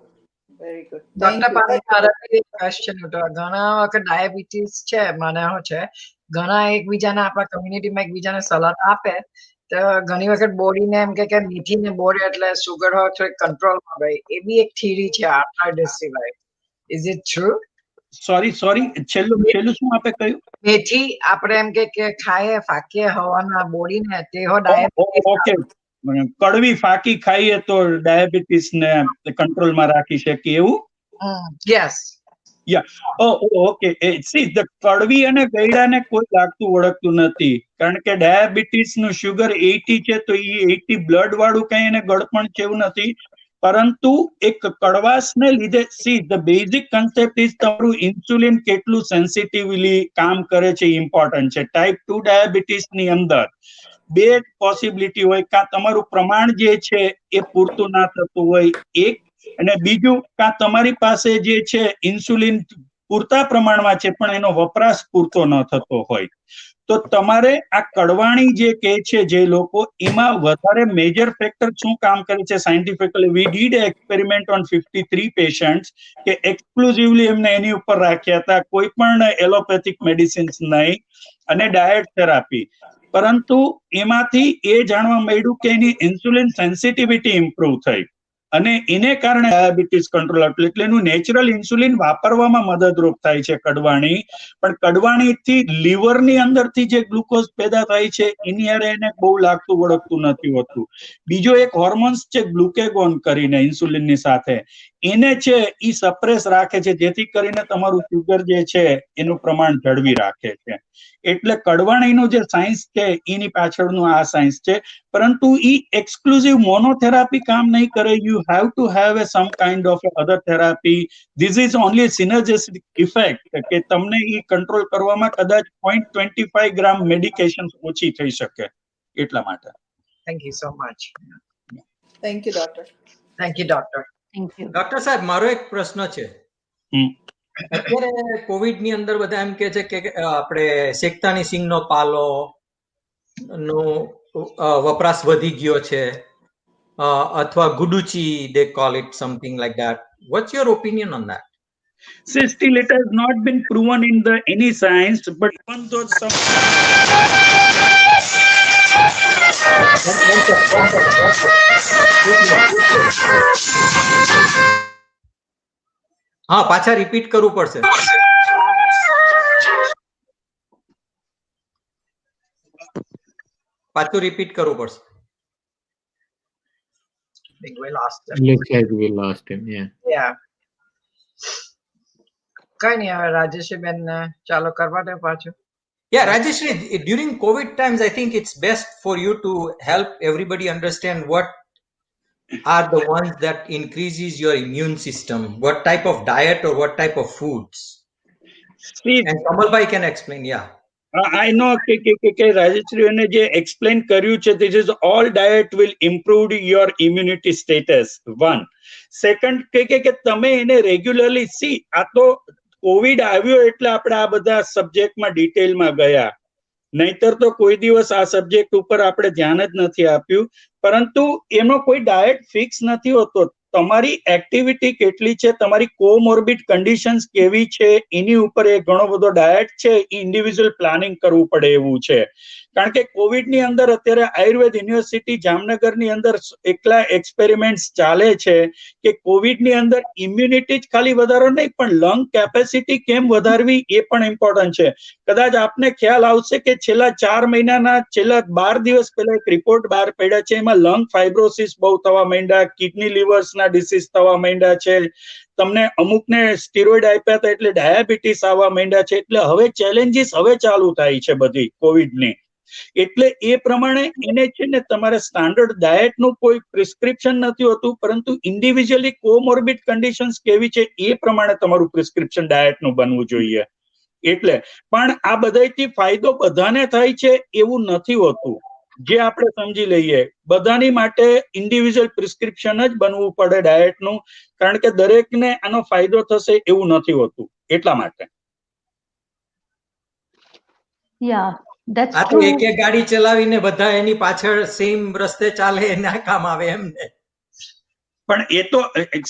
Very good. ડોક્ટર પાસે મારા એક ક્વેશ્ચન હતો. ઘણા વખત ડાયાબિટીસ છે, મને છે, ઘણા એકબીજાને આપણા કમ્યુનિટીમાં એકબીજાને સલાહ આપે તો ઘણી વખત બોડીને એમ કે મીઠીને બોડી એટલે સુગર હોય તો કંટ્રોલમાં રહે. એ બી એક થિયરી છે આર્થરાઇટિસ સિવાય. Is it true? સોરી છેલ્લું શું આપે કહ્યું? મેથી આપણે એમ કે ખાઈએ ફાકીએ હવાના બોડીને તેઓ ડાયાબિટીસ. ઓકે, કડવી ફાકી ખાઈએ તો ડાયાબિટીસ ને કંટ્રોલમાં રાખી શકીએ એવું? યસ. ઓકે. સી ધ કડવી અને ગયડાને કોઈ લાગતું ઓળખતું નથી, કારણ કે ડાયાબિટીસ નું શુગર 80 છે તો એ 80 બ્લડ વાળું કઈ એને ગળપણ છે એવું નથી. પરંતુ એક કડવાશને લીધે ધ બેઝિક કન્સેપ્ટ ઇઝ તમારું ઇન્સ્યુલિન કેટલું સેન્સિટિવલી કામ કરે છે ઇમ્પોર્ટન્ટ છે. ટાઈપ 2 ડાયાબિટીસ ની અંદર બે પોસિબિલિટી હોય, કાં તમારું પ્રમાણ જે છે એ પૂરતું ના થતું હોય એક, અને બીજું કાં તમારી પાસે જે છે ઇન્સ્યુલિન પૂરતા પ્રમાણમાં છે પણ એનો વપરાશ પૂરતો ન થતો હોય. તો તમારે આ કડવાણી જે કે છે જે લોકો, એમાં વધારે મેજર ફેક્ટર શું કામ કરે છે scientifically? We did experiment on 53 patients કે એક્સક્લુઝિવલી એમને એની ઉપર રાખ્યા હતા, કોઈ પણ એલોપેથિક મેડિસિન્સ નહીં અને ડાયટ થેરાપી. પરંતુ એમાંથી એ જાણવા મળ્યું કે એની ઇન્સ્યુલિન સેન્સિટિવિટી ઇમ્પ્રુવ થઈ અને એને કારણે ડાયાબિટીસ કંટ્રોલ આપ્યું. એટલે એનું નેચરલ ઇન્સ્યુલિન વાપરવામાં મદદરૂપ થાય છે કડવાણી. પણ કડવાણીથી લીવરની અંદરથી જે ગ્લુકોઝ પેદા થાય છે એની હારે એને બહુ લાગતું વળગતું નથી હોતું. બીજો એક હોર્મોન્સ છે ગ્લુકેગોન કરીને ઇન્સ્યુલિનની સાથે, એને છે એ સપ્રેસ રાખે છે, જેથી કરીને તમારું શુગર જે છે એનું પ્રમાણ જળવી રાખે છે. એટલે કડવાણીનું જે સાયન્સ છે એની પાછળનું આ સાયન્સ છે. પરંતુ ઈ એક્સક્લુઝિવ મોનોથેરાપી કામ નહીં કરે. You have to have a some kind of other therapy. This is only synergistic effect કે તમને ઈ કંટ્રોલ કરવામાં કદાચ 0.25 ગ્રામ મેડિકેશન ઓછી થઈ શકે એટલા માટે. Thank you so much. Thank you, doctor. Thank you, doctor. Thank you. Doctor સાહેબ, મારો એક પ્રશ્ન છે. અત્યારે કોવિડ ની અંદર બધા એમ કે છે કે આપણે શેકતાની સિંગનો પાલો નો વપરાશ વધી ગયો છે, અથવા ગુડુચી, they call it something like that. What's your opinion on that? See, still it has not been proven in the any science, but even though some હા, પાછા રિપીટ કરવું પડશે. પાછું રિપીટ કરવું પડશે. I think we lost him. Looks like we lost him. Yeah. Yeah. કઈ નહીં, હવે રાજેશ્રી બેન ચાલો કરવા દે પાછું. Yeah, Rajeshri, during COVID times, I think it's best for you to help everybody understand what are the ones that increases your immune system, what type of diet or what type of foods. see, And Kamalbhai can explain, yeah. I know કે રાજેશ્રી એને જે explain કર્યું છે, this is all diet will improve your immunity status. One. Second, કે તમે એને regularly C, આ તો કોવિડ આવ્યો એટલે આપણે આ બધા સબ્જેક્ટમાં ડિટેલમાં ગયા, નહીતર તો કોઈ દિવસ આ સબ્જેક્ટ ઉપર આપણે ધ્યાન જ નથી આપ્યું. પરંતુ એનો કોઈ ડાયટ ફિક્સ નથી હોતો. તમારી એક્ટિવિટી કેટલી છે, તમારી કોમોર્બિડ કન્ડિશન્સ કેવી છે, એની ઉપર એ ઘણો બધો ડાયટ છે એ ઇન્ડિવિજ્યુઅલ પ્લાનિંગ કરવું પડે એવું છે. કારણ કે કોવિડની અંદર અત્યારે આયુર્વેદ યુનિવર્સિટી જામનગરની અંદર એકલા એક્સપેરિમેન્ટ્સ ચાલે છે કે કોવિડની અંદર ઇમ્યુનિટી જ ખાલી વધારો નહીં, પણ લંગ કેપેસિટી કેમ વધારવી એ પણ ઇમ્પોર્ટન્ટ છે. કદાચ આપને ખ્યાલ આવશે કે છેલ્લા 4 મહિનાના છેલ્લા 12 દિવસ પહેલા એક રિપોર્ટ બહાર પડ્યા છે, એમાં લંગ ફાઇબ્રોસિસ બહુ થવા માંડ્યા, કિડની લિવર્સના ડિસીઝ થવા માંડ્યા છે, તમને અમુકને સ્ટીરોઇડ આપ્યા હતા એટલે ડાયાબિટીસ આવવા માંડ્યા છે. એટલે હવે ચેલેન્જીસ હવે ચાલુ થાય છે બધી કોવિડની. એટલે એ પ્રમાણે એને છે ને તમારે સ્ટાન્ડર્ડ ડાયટનું કોઈ પ્રિસ્ક્રિપ્શન નથી હોતું, પરંતુ ઇન્ડિવિજ્યુઅલી કોમોર્બિડ કન્ડિશન્સ કેવી છે એ પ્રમાણે તમારું પ્રિસ્ક્રિપ્શન ડાયટનું બનવું જોઈએ. એટલે પણ આ બધાથી ફાયદો બધાને થાય છે એવું નથી હોતું. જે આપણે સમજી લઈએ, બધાની માટે ઇન્ડિવિજ્યુઅલ પ્રિસ્ક્રિપ્શન જ બનવું પડે ડાયટનું, કારણ કે દરેકને આનો ફાયદો થશે એવું નથી હોતું. એટલા માટે Yeah, that's આ તો true. એક ગાડી ચલાવીને બધા એની પાછળ સેમ રસ્તે ચાલે એના કામ આવે એમ ને. પણ એ તો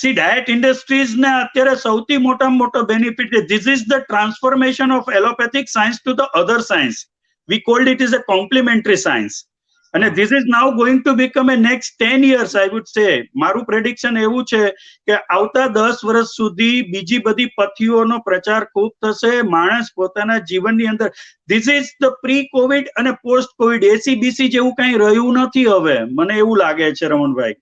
સી ડાયટ ઇન્ડસ્ટ્રીઝ ને અત્યારે સૌથી મોટામાં મોટો બેનિફિટ છે. This is the transformation of allopathic science to the other science. We called it is a complementary science. અને this is now going to become a next 10 years I would say. મારું prediction એવું છે કે આવતા 10 વર્ષ સુધી બીજી બધી પથ્થીઓનો પ્રચાર ખૂબ થશે. માણસ પોતાના જીવનની અંદર this is the pre Covid અને પોસ્ટ કોવિડ, એસી બીસી જેવું કઈ રહ્યું નથી હવે, મને એવું લાગે છે રમણભાઈ.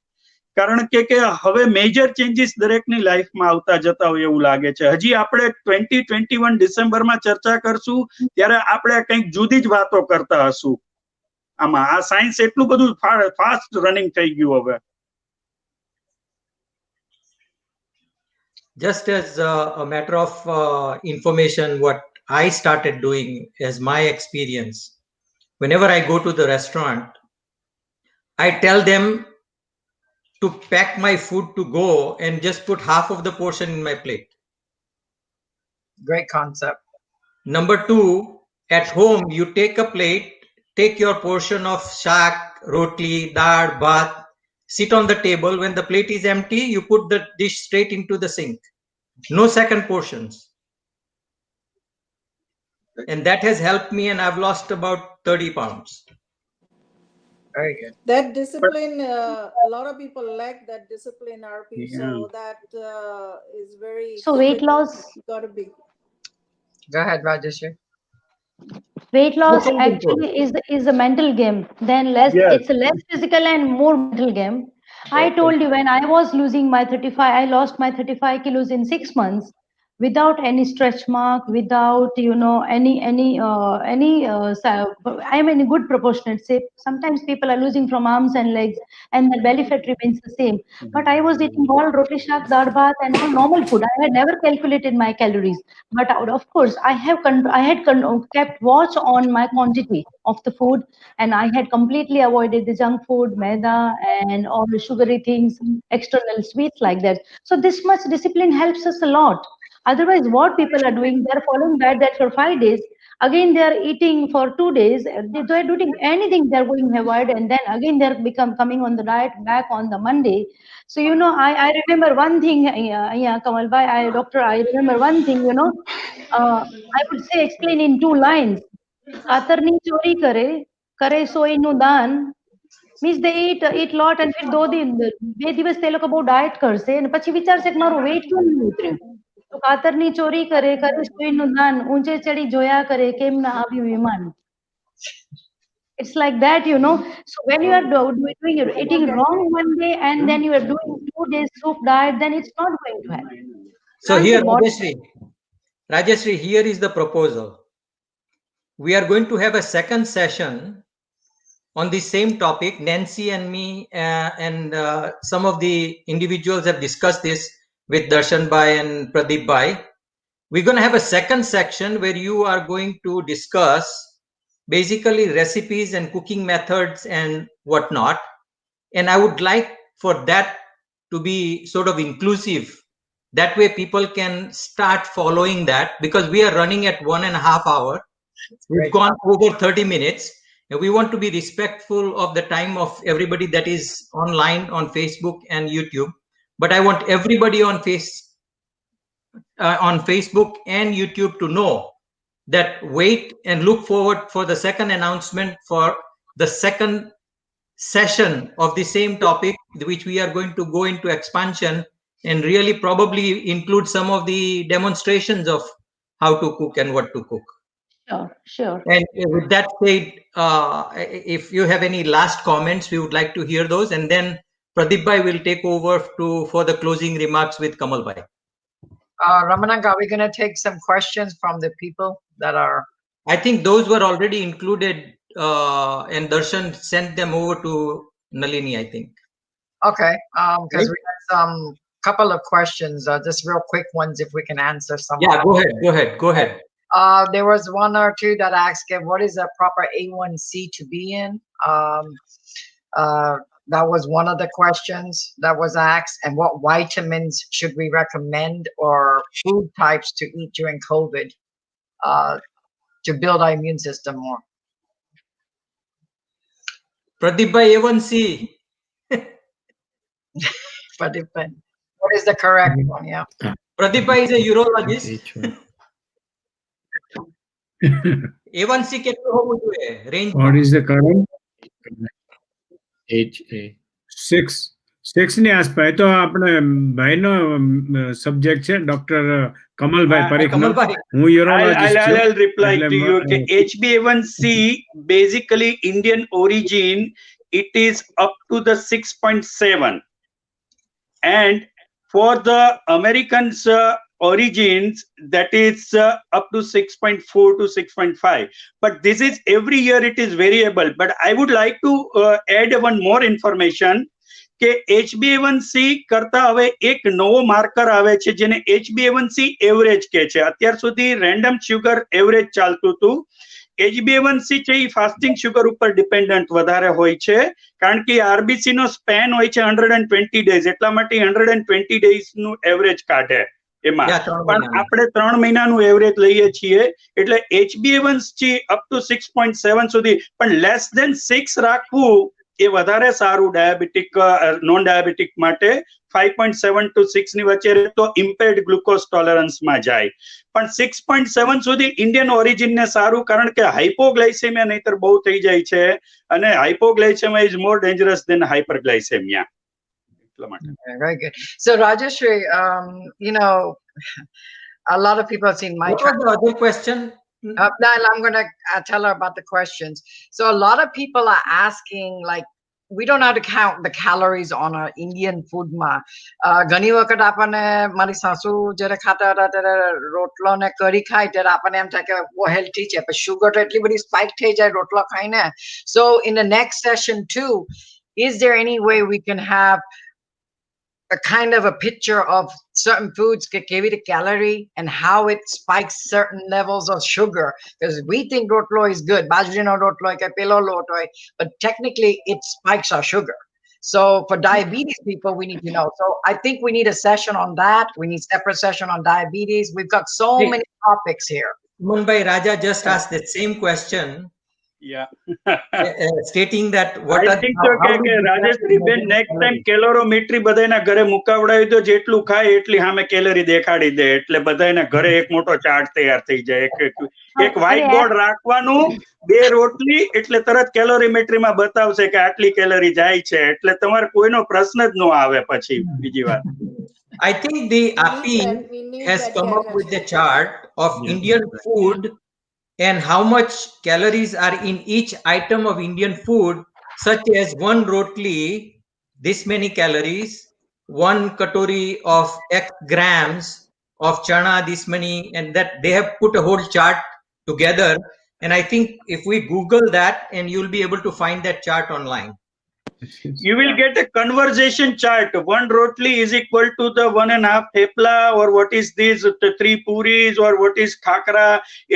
કારણ કે હવે મેજર ચેન્જીસ દરેકની લાઈફમાં આવતા જતા હોય એવું લાગે છે. હજી આપણે 2021 ડિસેમ્બરમાં ચર્ચા કરશું ત્યારે આપણે કંઈક જુદી જ વાતો કરતા હશું. આમાં આ સાયન્સ એટલું બધું ફાસ્ટ રનિંગ થઈ ગયું હવે. Just as a matter of information, what I started doing as my experience, whenever I go to the restaurant, I tell them to pack my food to go and just put half of the portion in my plate. Great concept. Number 2, at home, you take a plate, take your portion of shak, roti, dal, bhat, sit on the table. When the plate is empty, you put the dish straight into the sink. No second portions. And that has helped me, and I've lost about 30 pounds. Very good. That discipline, a lot of people lack that discipline, RP. Yeah. So that is very So weight strict. loss, Got to be. Go ahead, Rajeshri. weight loss Local control. actually is a mental game. Then less, Yes. it's a less physical and more mental game. I Okay. told you when I was losing my 35, I lost my 35 kilos in 6 months without any stretch mark, without I'm in a good proportionate shape. Sometimes people are losing from arms and legs, and their belly fat remains the same. But I was eating all roti shak, dal bhat, and all normal food. I had never calculated my calories. But of course, I had kept watch on my quantity of the food, and I had completely avoided the junk food, maida, and all the sugary things, external sweets like that. So this much discipline helps us a lot. Otherwise, what people are doing, they're following that for 5 days. Again, they're eating for 2 days. They're doing anything. They're going avoid, and then again they're become coming on the diet back on the Monday. So I remember one thing. Yeah, Kamal bhai, doctor, I remember one thing. I would say explain in 2 lines. કાતરની ચોરી કરે સોયનું દાન means they eat lot and फिर 2 દિવસ તે લોકો બહુ diet કરશે અને પછી વિચારશે કે મારું વેઇટ કેમ નહીં ઉતર્યું તો કાતરની ચોરી કરે સોયનું દાન ઊંચે ચડી જોયા કરે કેમ ના આવ્યું વિમાન. It's like that. So when you are eating wrong one day and then you are doing 2 days soup diet, then it's not going to happen. So Can't here, the body Rajeshri, here is the proposal. We are going to have a second session on the same topic. Nancy and me and some of the individuals have discussed this with Darshan Bhai and Pradeep Bhai. We're going to have a second section where you are going to discuss basically recipes and cooking methods and whatnot. And I would like for that to be sort of inclusive. That way people can start following that, because we are running at 1.5 hours. We've gone over 30 minutes. And we want to be respectful of the time of everybody that is online on Facebook and YouTube. But I want everybody on Facebook and YouTube to know that wait and look forward for the second announcement for the second session of the same topic, which we are going to go into expansion and really probably include some of the demonstrations of how to cook and what to cook. Sure. And with that said, if you have any last comments, we would like to hear those. And then Pradeep Bhai will take over for the closing remarks with Kamal Bhai. Ramananga, are we going to take some questions from the people that are... I think those were already included, and Darshan sent them over to Nalini, I think. Okay, because we had some couple of questions, just real quick ones, if we can answer some. Yeah, go ahead. There was one or two that asked, what is a proper A1C to be in? That was one of the questions that was asked. And what vitamins should we recommend or food types to eat during COVID to build our immune system more? Pradeep Bhai, A1C. Pradeep Bhai, what is the correct one? Yeah. Pradeep Bhai is a urologist. A1C કેટલું હોવું જોઈએ range? What is the current? HA 6 ની આસપાસ. તો આપણે ભાઈનો subject છે, doctor Kamalbhai Parikh. હું યુરોલોજિસ્ટ છું. I'll reply to you. Okay, HbA1c basically Indian origin, it is up to the 6.7, and for the Americans origins, that is up to 6.4 to 6.5. But this is every year it is variable. But I would like to add one more information કે HbA1c કરતા હવે એક નવો marker આવે છે જેને HbA1c average કહે છે. અત્યાર સુધી રેન્ડમ શુગર એવરેજ ચાલતું હતું. HbA1c છે એ ફાસ્ટિંગ શુગર ઉપર ડિપેન્ડન્ટ વધારે હોય છે, કારણ કે RBC નો સ્પેન હોય છે 120 ડેઝ, એટલા માટે 120 ડેઝ નું એવરેજ કાઢે. એમાં પણ આપણે 3 મહિનાનું એવરેજ લઈએ છીએ, એટલે HbA1c અપ ટુ 6.7 સુધી, પણ લેસ ધેન 6 રાખવું એ વધારે સારું ડાયાબિટીક નોન ડાયાબિટીક માટે 5.7 to 6 ની વચ્ચે રહે તો ઇમ્પેર્ડ ગ્લુકોઝ ટોલરન્સમાં જાય. પણ 6.7 સુધી ઇન્ડિયન ઓરિજિન ને સારું, કારણ કે હાઇપોગ્લાઇસેમિયા નહીતર બહુ થઈ જાય છે, અને હાઇપોગ્લાઇસેમિયા ઇઝ મોર ડેન્જરસ દેન હાઇપરગ્લાઇસેમિયા. એટલા માટે. Very good. So Rajashree, you know, a lot of people have seen my. What was the other question? I'm going to tell her about the questions. So a lot of people are asking, like, we don't know how to count the calories on our Indian food માં. ઘણી વખત આપણને મારી સાસુ જ્યારે ખાતા હતા ત્યારે રોટલો ને કરી ખાય ત્યારે આપણને એમ થાય કે બહુ હેલ્ધી છે, પણ શુગર તો એટલી બધી સ્પાઇક થઈ જાય રોટલો ખાઈને. So in the next session too, is there any way we can have a kind of a picture of certain foods give it a calorie and how it spikes certain levels of sugar? Because we think rotlo is good, bajrino rotlo ke pelo lotoy, but technically it spikes our sugar. So for diabetes people, we need to know. So I think we need a session on that. We need separate session on diabetes. We've got so many topics here. Mumbai Raja just asked the same question. Yeah. Stating that what I think so કે રાજેશ્રી બેન next time કેલોરોમેટ્રી બધાના ઘરે મુકાવડાવી દો, જેટલું ખાય એટલી સામે calorie દેખાડી દે, એટલે બધાના ઘરે એક મોટો ચાર્ટ તૈયાર થઈ જાય. એક વ્હાઇટ બોર્ડ રાખવાનું, 2 રોટલી, એટલે તરત કેલોરીમેટ્રીમાં બતાવશે કે આટલી કેલરી જાય છે, એટલે તમારે કોઈનો પ્રશ્ન જ ન આવે પછી બીજી વાર. I think the APIN has come up with the chart of Indian food and how much calories are in each item of Indian food, such as 1 rotli, this many calories, 1 katori of X grams of chana, this many, and that they have put a whole chart together. And I think if we Google that, and you'll be able to find that chart online. You will get a conversation chart. 1 rotli is equal to the 1.5 thepla, or what is this, the 3 puris, or what is khakra.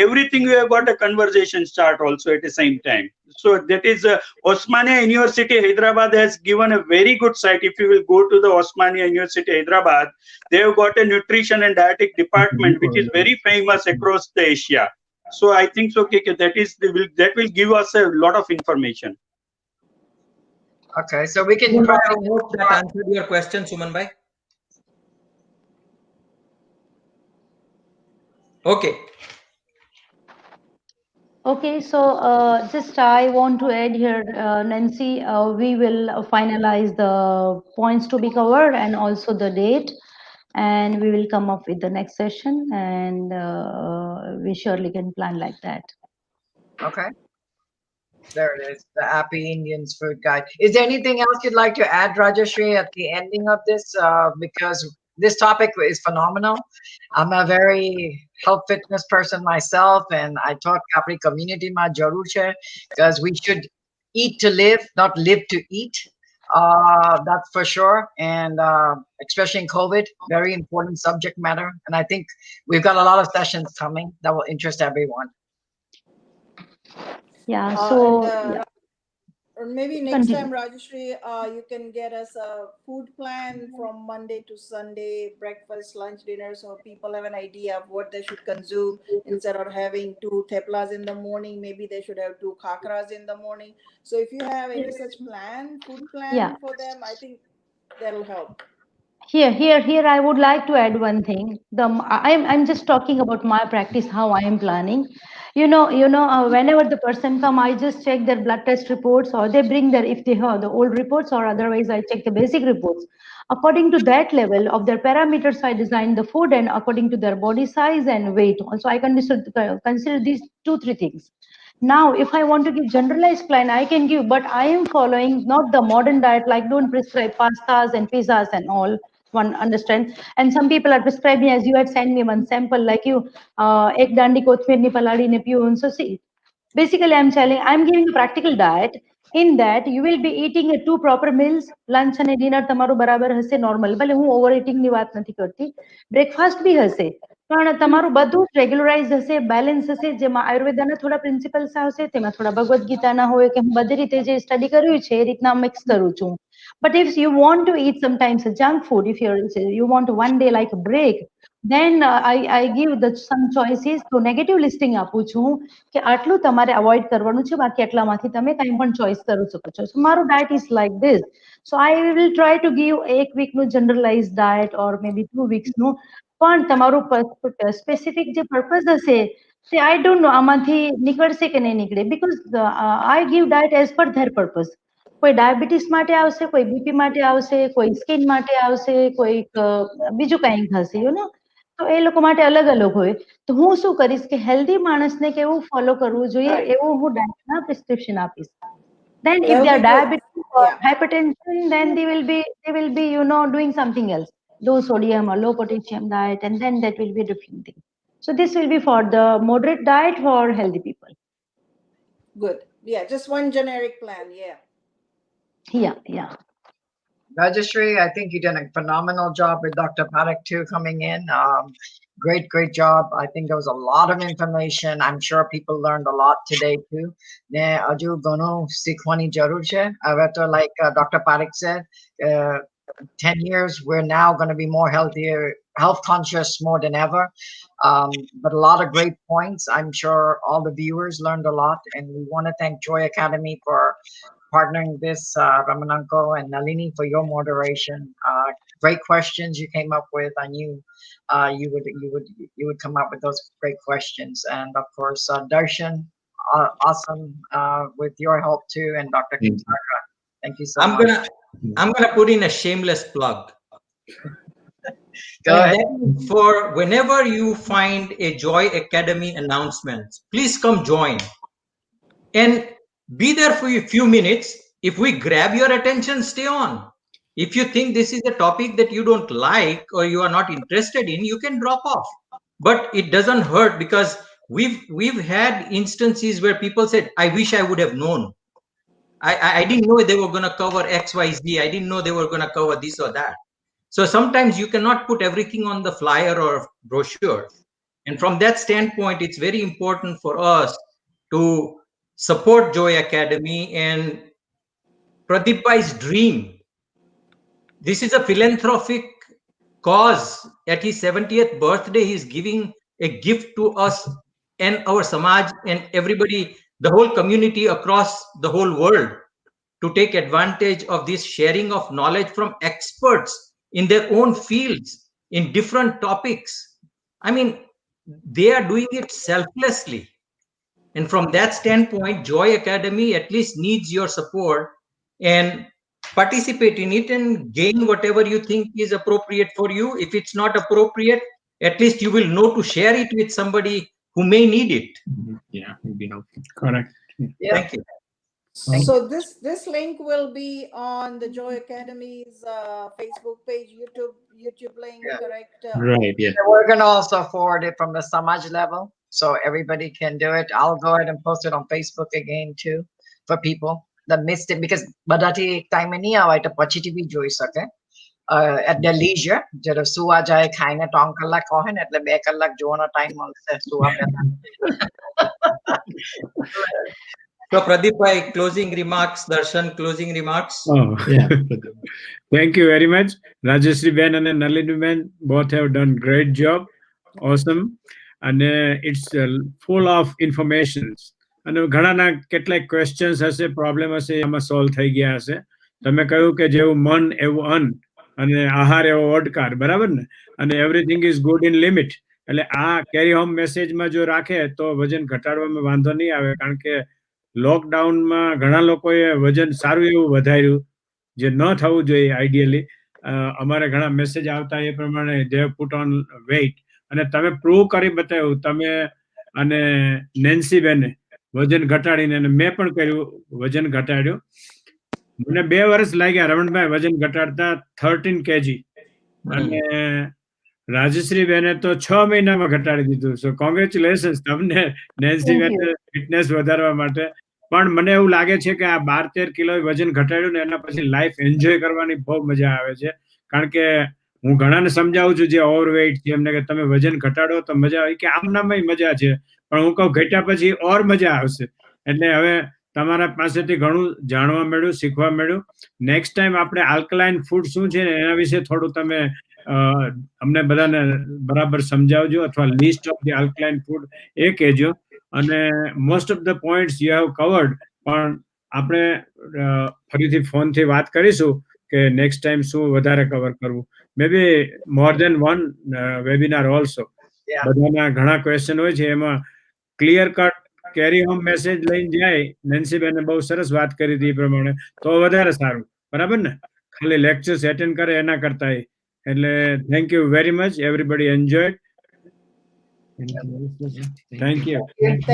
Everything you have got a conversation chart also at the same time. So that is Osmania University Hyderabad has given a very good site. If you will go to the Osmania University Hyderabad, they have got a nutrition and dietetic department which is very famous across the Asia. So I think so that will give us a lot of information. Okay, so we can I hope that answered your question, Suman bhai. Okay. Okay, so just I want to add here, Nancy, we will finalize the points to be covered and also the date, and we will come up with the next session, and we surely can plan like that. Okay. There it is, the Happy Indians Food Guide. Is there anything else you'd like to add, Rajashree, at the ending of this? Because this topic is phenomenal. I'm a very health fitness person myself, and I talk Capri community ma jarur che, because we should eat to live, not live to eat. That's for sure. And especially in COVID, very important subject matter. And I think we've got a lot of sessions coming that will interest everyone. Yeah, so or maybe next time, Rajashree, you can get us a food plan from Monday to Sunday, breakfast, lunch, dinner, so people have an idea of what they should consume. Instead of having 2 theplas in the morning, maybe they should have 2 khakras in the morning. So if you have any such food plan for them, I think that'll help. Here, I would like to add one thing. I'm just talking about my practice, how I am planning. Whenever the person come, I just check their blood test reports, or they bring if they have the old reports, or otherwise I check the basic reports. According to that level of their parameters, I design the food, and according to their body size and weight. Also, I consider these 2-3 things. Now, if I want to give generalized plan, I can give, but I am following not the modern diet, like don't prescribe pastas and pizzas and all. One understand, and some people are prescribing, as you had sent me one sample, like you ek dandi kothmir ni paladi ne piyo. So see, basically I'm giving a practical diet. In that you will be eating 2 proper meals, lunch and dinner તમારું બરાબર હશે normal. ભલે હું over eating ની વાત નથી કરતી, breakfast બી હશે, પણ તમારું બધું રેગ્યુલરાઇઝ હશે, બેલેન્સ હશે, જેમાં આયુર્વેદાના થોડા પ્રિન્સિપલ્સ આવશે, તેમાં થોડા ભગવદ્ ગીતાના હોય, કે હું બધી રીતે જે સ્ટડી કર્યું છે એ રીતના મિક્સ કરું છું. But if you want to eat sometimes a junk food, if you want one day like a break, then I give the some choices. તો નેગેટિવ લિસ્ટિંગ આપું છું કે આટલું તમારે અવોઇડ કરવાનું છે, બાકી આટલામાંથી તમે કંઈ પણ ચોઈસ કરી શકો છો. સો મારું diet is like this. So I will try to give એક વીકનું જનરલાઇઝ ડાયટ ઓર મે બી 2 વીક્સનું. પણ તમારું સ્પેસિફિક જે પર્પઝ હશે તે આઈ ડોન્ટ નો આમાંથી નીકળશે કે નહીં નીકળે, because I give diet as per there purpose. કોઈ ડાયાબિટીસ માટે આવશે, કોઈ બીપી માટે આવશે, કોઈ સ્કિન માટે આવશે, કોઈ બીજું કંઈક હશે, યુ નો. તો એ લોકો માટે અલગ અલગ હોય. તો હું શું કરીશ કે હેલ્ધી માણસને કેવું ફોલો કરવું જોઈએ એવું હું ડાયટના પ્રિસ્ક્રિપ્શન આપીશ. Then if That'll they are be good. diabetic or Yeah. hypertension, then they will be doing something else, low sodium or low potassium diet, and then that will be a different thing. So this will be for the moderate diet for healthy people. Good. Yeah, just one generic plan. Yeah. Yeah. Rajashree, I think you did a phenomenal job with Dr. Parekh too coming in. Great job. I think there was a lot of information. I'm sure people learned a lot today too. Ne aju gono sikhwani jarur che. Like Dr. Parekh said, 10 years, we're now going to be more health conscious more than ever. But a lot of great points. I'm sure all the viewers learned a lot, and we want to thank Joy Academy for partnering this, Ramananko and Nalini, for your moderation. Great questions you came up with. I knew you would come up with those great questions. And of course, Darshan, awesome with your help too, and Dr. Kimsaka. Thank you so much. I'm gonna put in a shameless plug. Go ahead. For whenever you find a Joy Academy announcement, please come join and be there for a few minutes. If we grab your attention, stay on. If you think this is a topic that you don't like or you are not interested in, you can drop off. But it doesn't hurt, because we've had instances where people said, I wish I would have known. I didn't know they were going to cover XYZ. I didn't know they were going to cover this or that. So sometimes you cannot put everything on the flyer or brochure. And from that standpoint, it's very important for us to support Joy Academy and Pradeep Bhai's dream. This is a philanthropic cause. At his 70th birthday, he's giving a gift to us and our Samaj and everybody, the whole community across the whole world, to take advantage of this sharing of knowledge from experts in their own fields, in different topics. I mean, they are doing it selflessly. And from that standpoint, Joy Academy at least needs your support, and participate in it and gain whatever you think is appropriate for you. If it's not appropriate, at least you will know to share it with somebody who may need it. Yeah, it will be helpful. Correct. Yeah. Thank you. So this link will be on the Joy Academy's Facebook page, YouTube link, Yeah. correct? Right, yeah. We're going to also forward it from the Samaj level, so everybody can do it. I'll go ahead and post it on Facebook again too, for people that missed it, because badati time nahi awa to pachi TV જોઈ શકે at their leisure. જ્યારે સુવા જાય ખાઈને 3 કલાક કહે ને એટલે 2 કલાક જોવાનો ટાઈમ મળશે સુવા પહેલા. So Pradeep Bhai, closing remarks. Darshan, closing remarks. Oh, yeah. Thank you very much. Rajashree Ben and Nalini Ben both have done great job. Awesome. And it's full of informations. અને ઘણાના કેટલાક questions હશે, problem હશે, એમાં solve થઈ ગયા હશે. તમે કહ્યું કે જેવું મન એવું અન્ન, અને આહાર એવો ઓડકાર, બરાબર ને? અને everything is good in limit. એટલે આ કેરી હોમ મેસેજમાં જો રાખે તો વજન ઘટાડવામાં વાંધો નહીં આવે, કારણ કે લોકડાઉનમાં ઘણા લોકોએ વજન સારું એવું વધાર્યું, જે ન થવું જોઈએ આઈડિયલી. અમારે ઘણા મેસેજ આવતા એ પ્રમાણે દે પુટ ઓન વેઇટ, અને તમે પ્રૂવ કરી બતાવ્યું, તમે અને નેન્સી બેને વજન ઘટાડીને, અને મેં પણ કર્યું, વજન ઘટાડ્યું. મને 2 વર્ષ લાગ્યા રમણભાઈ વજન ઘટાડતા, 13 kg. અને રાજશ્રી બેને તો 6 મહિનામાં ઘટાડી દીધું. સો કોંગ્રેચ્યુલેશન્સ તમને નેન્સી બેને ફિટનેસ વધારવા માટે. પણ મને એવું લાગે છે કે આ 12-13 કિલો વજન ઘટાડ્યું ને એના પછી લાઈફ એન્જોય કરવાની બહુ મજા આવે છે. કારણ કે હું ઘણાને સમજાવું છું જે ઓવરવેઇટ છે એમને કે તમે વજન ઘટાડો તો મજા આવે, કે આમ નામય મજા છે, પણ હું કહું ઘટ્યા પછી ઓર મજા આવશે. એટલે હવે તમારા પાસેથી ઘણું જાણવા મળ્યું, શીખવા મળ્યું. નેક્સ્ટ ટાઈમ આપણે આલ્કલાઇન ફૂડ શું છે ને એના વિશે થોડું તમે અમને બધાને બરાબર સમજાવજો, અથવા list of the alkaline food એ કહેજો. અને most of the points you have covered. પણ આપણે ફરીથી ફોનથી વાત કરીશું કે નેક્સ્ટ ટાઈમ શું વધારે કવર કરવું. મે બી મોર દેન વન વેબિનાર ઓલ્સો. બધાના ઘણા ક્વેશ્ચન હોય છે, એમાં ક્લિયર કટ કેરી હોમ મેસેજ લઈને જાય. નેન્સીબેને બહુ સરસ વાત કરી હતી એ પ્રમાણે, તો વધારે સારું. બરાબર ને? ખાલી લેક્ચર્સ એટેન્ડ કરે એના કરતા. એટલે thank you very much. Everybody enjoyed. Thank you.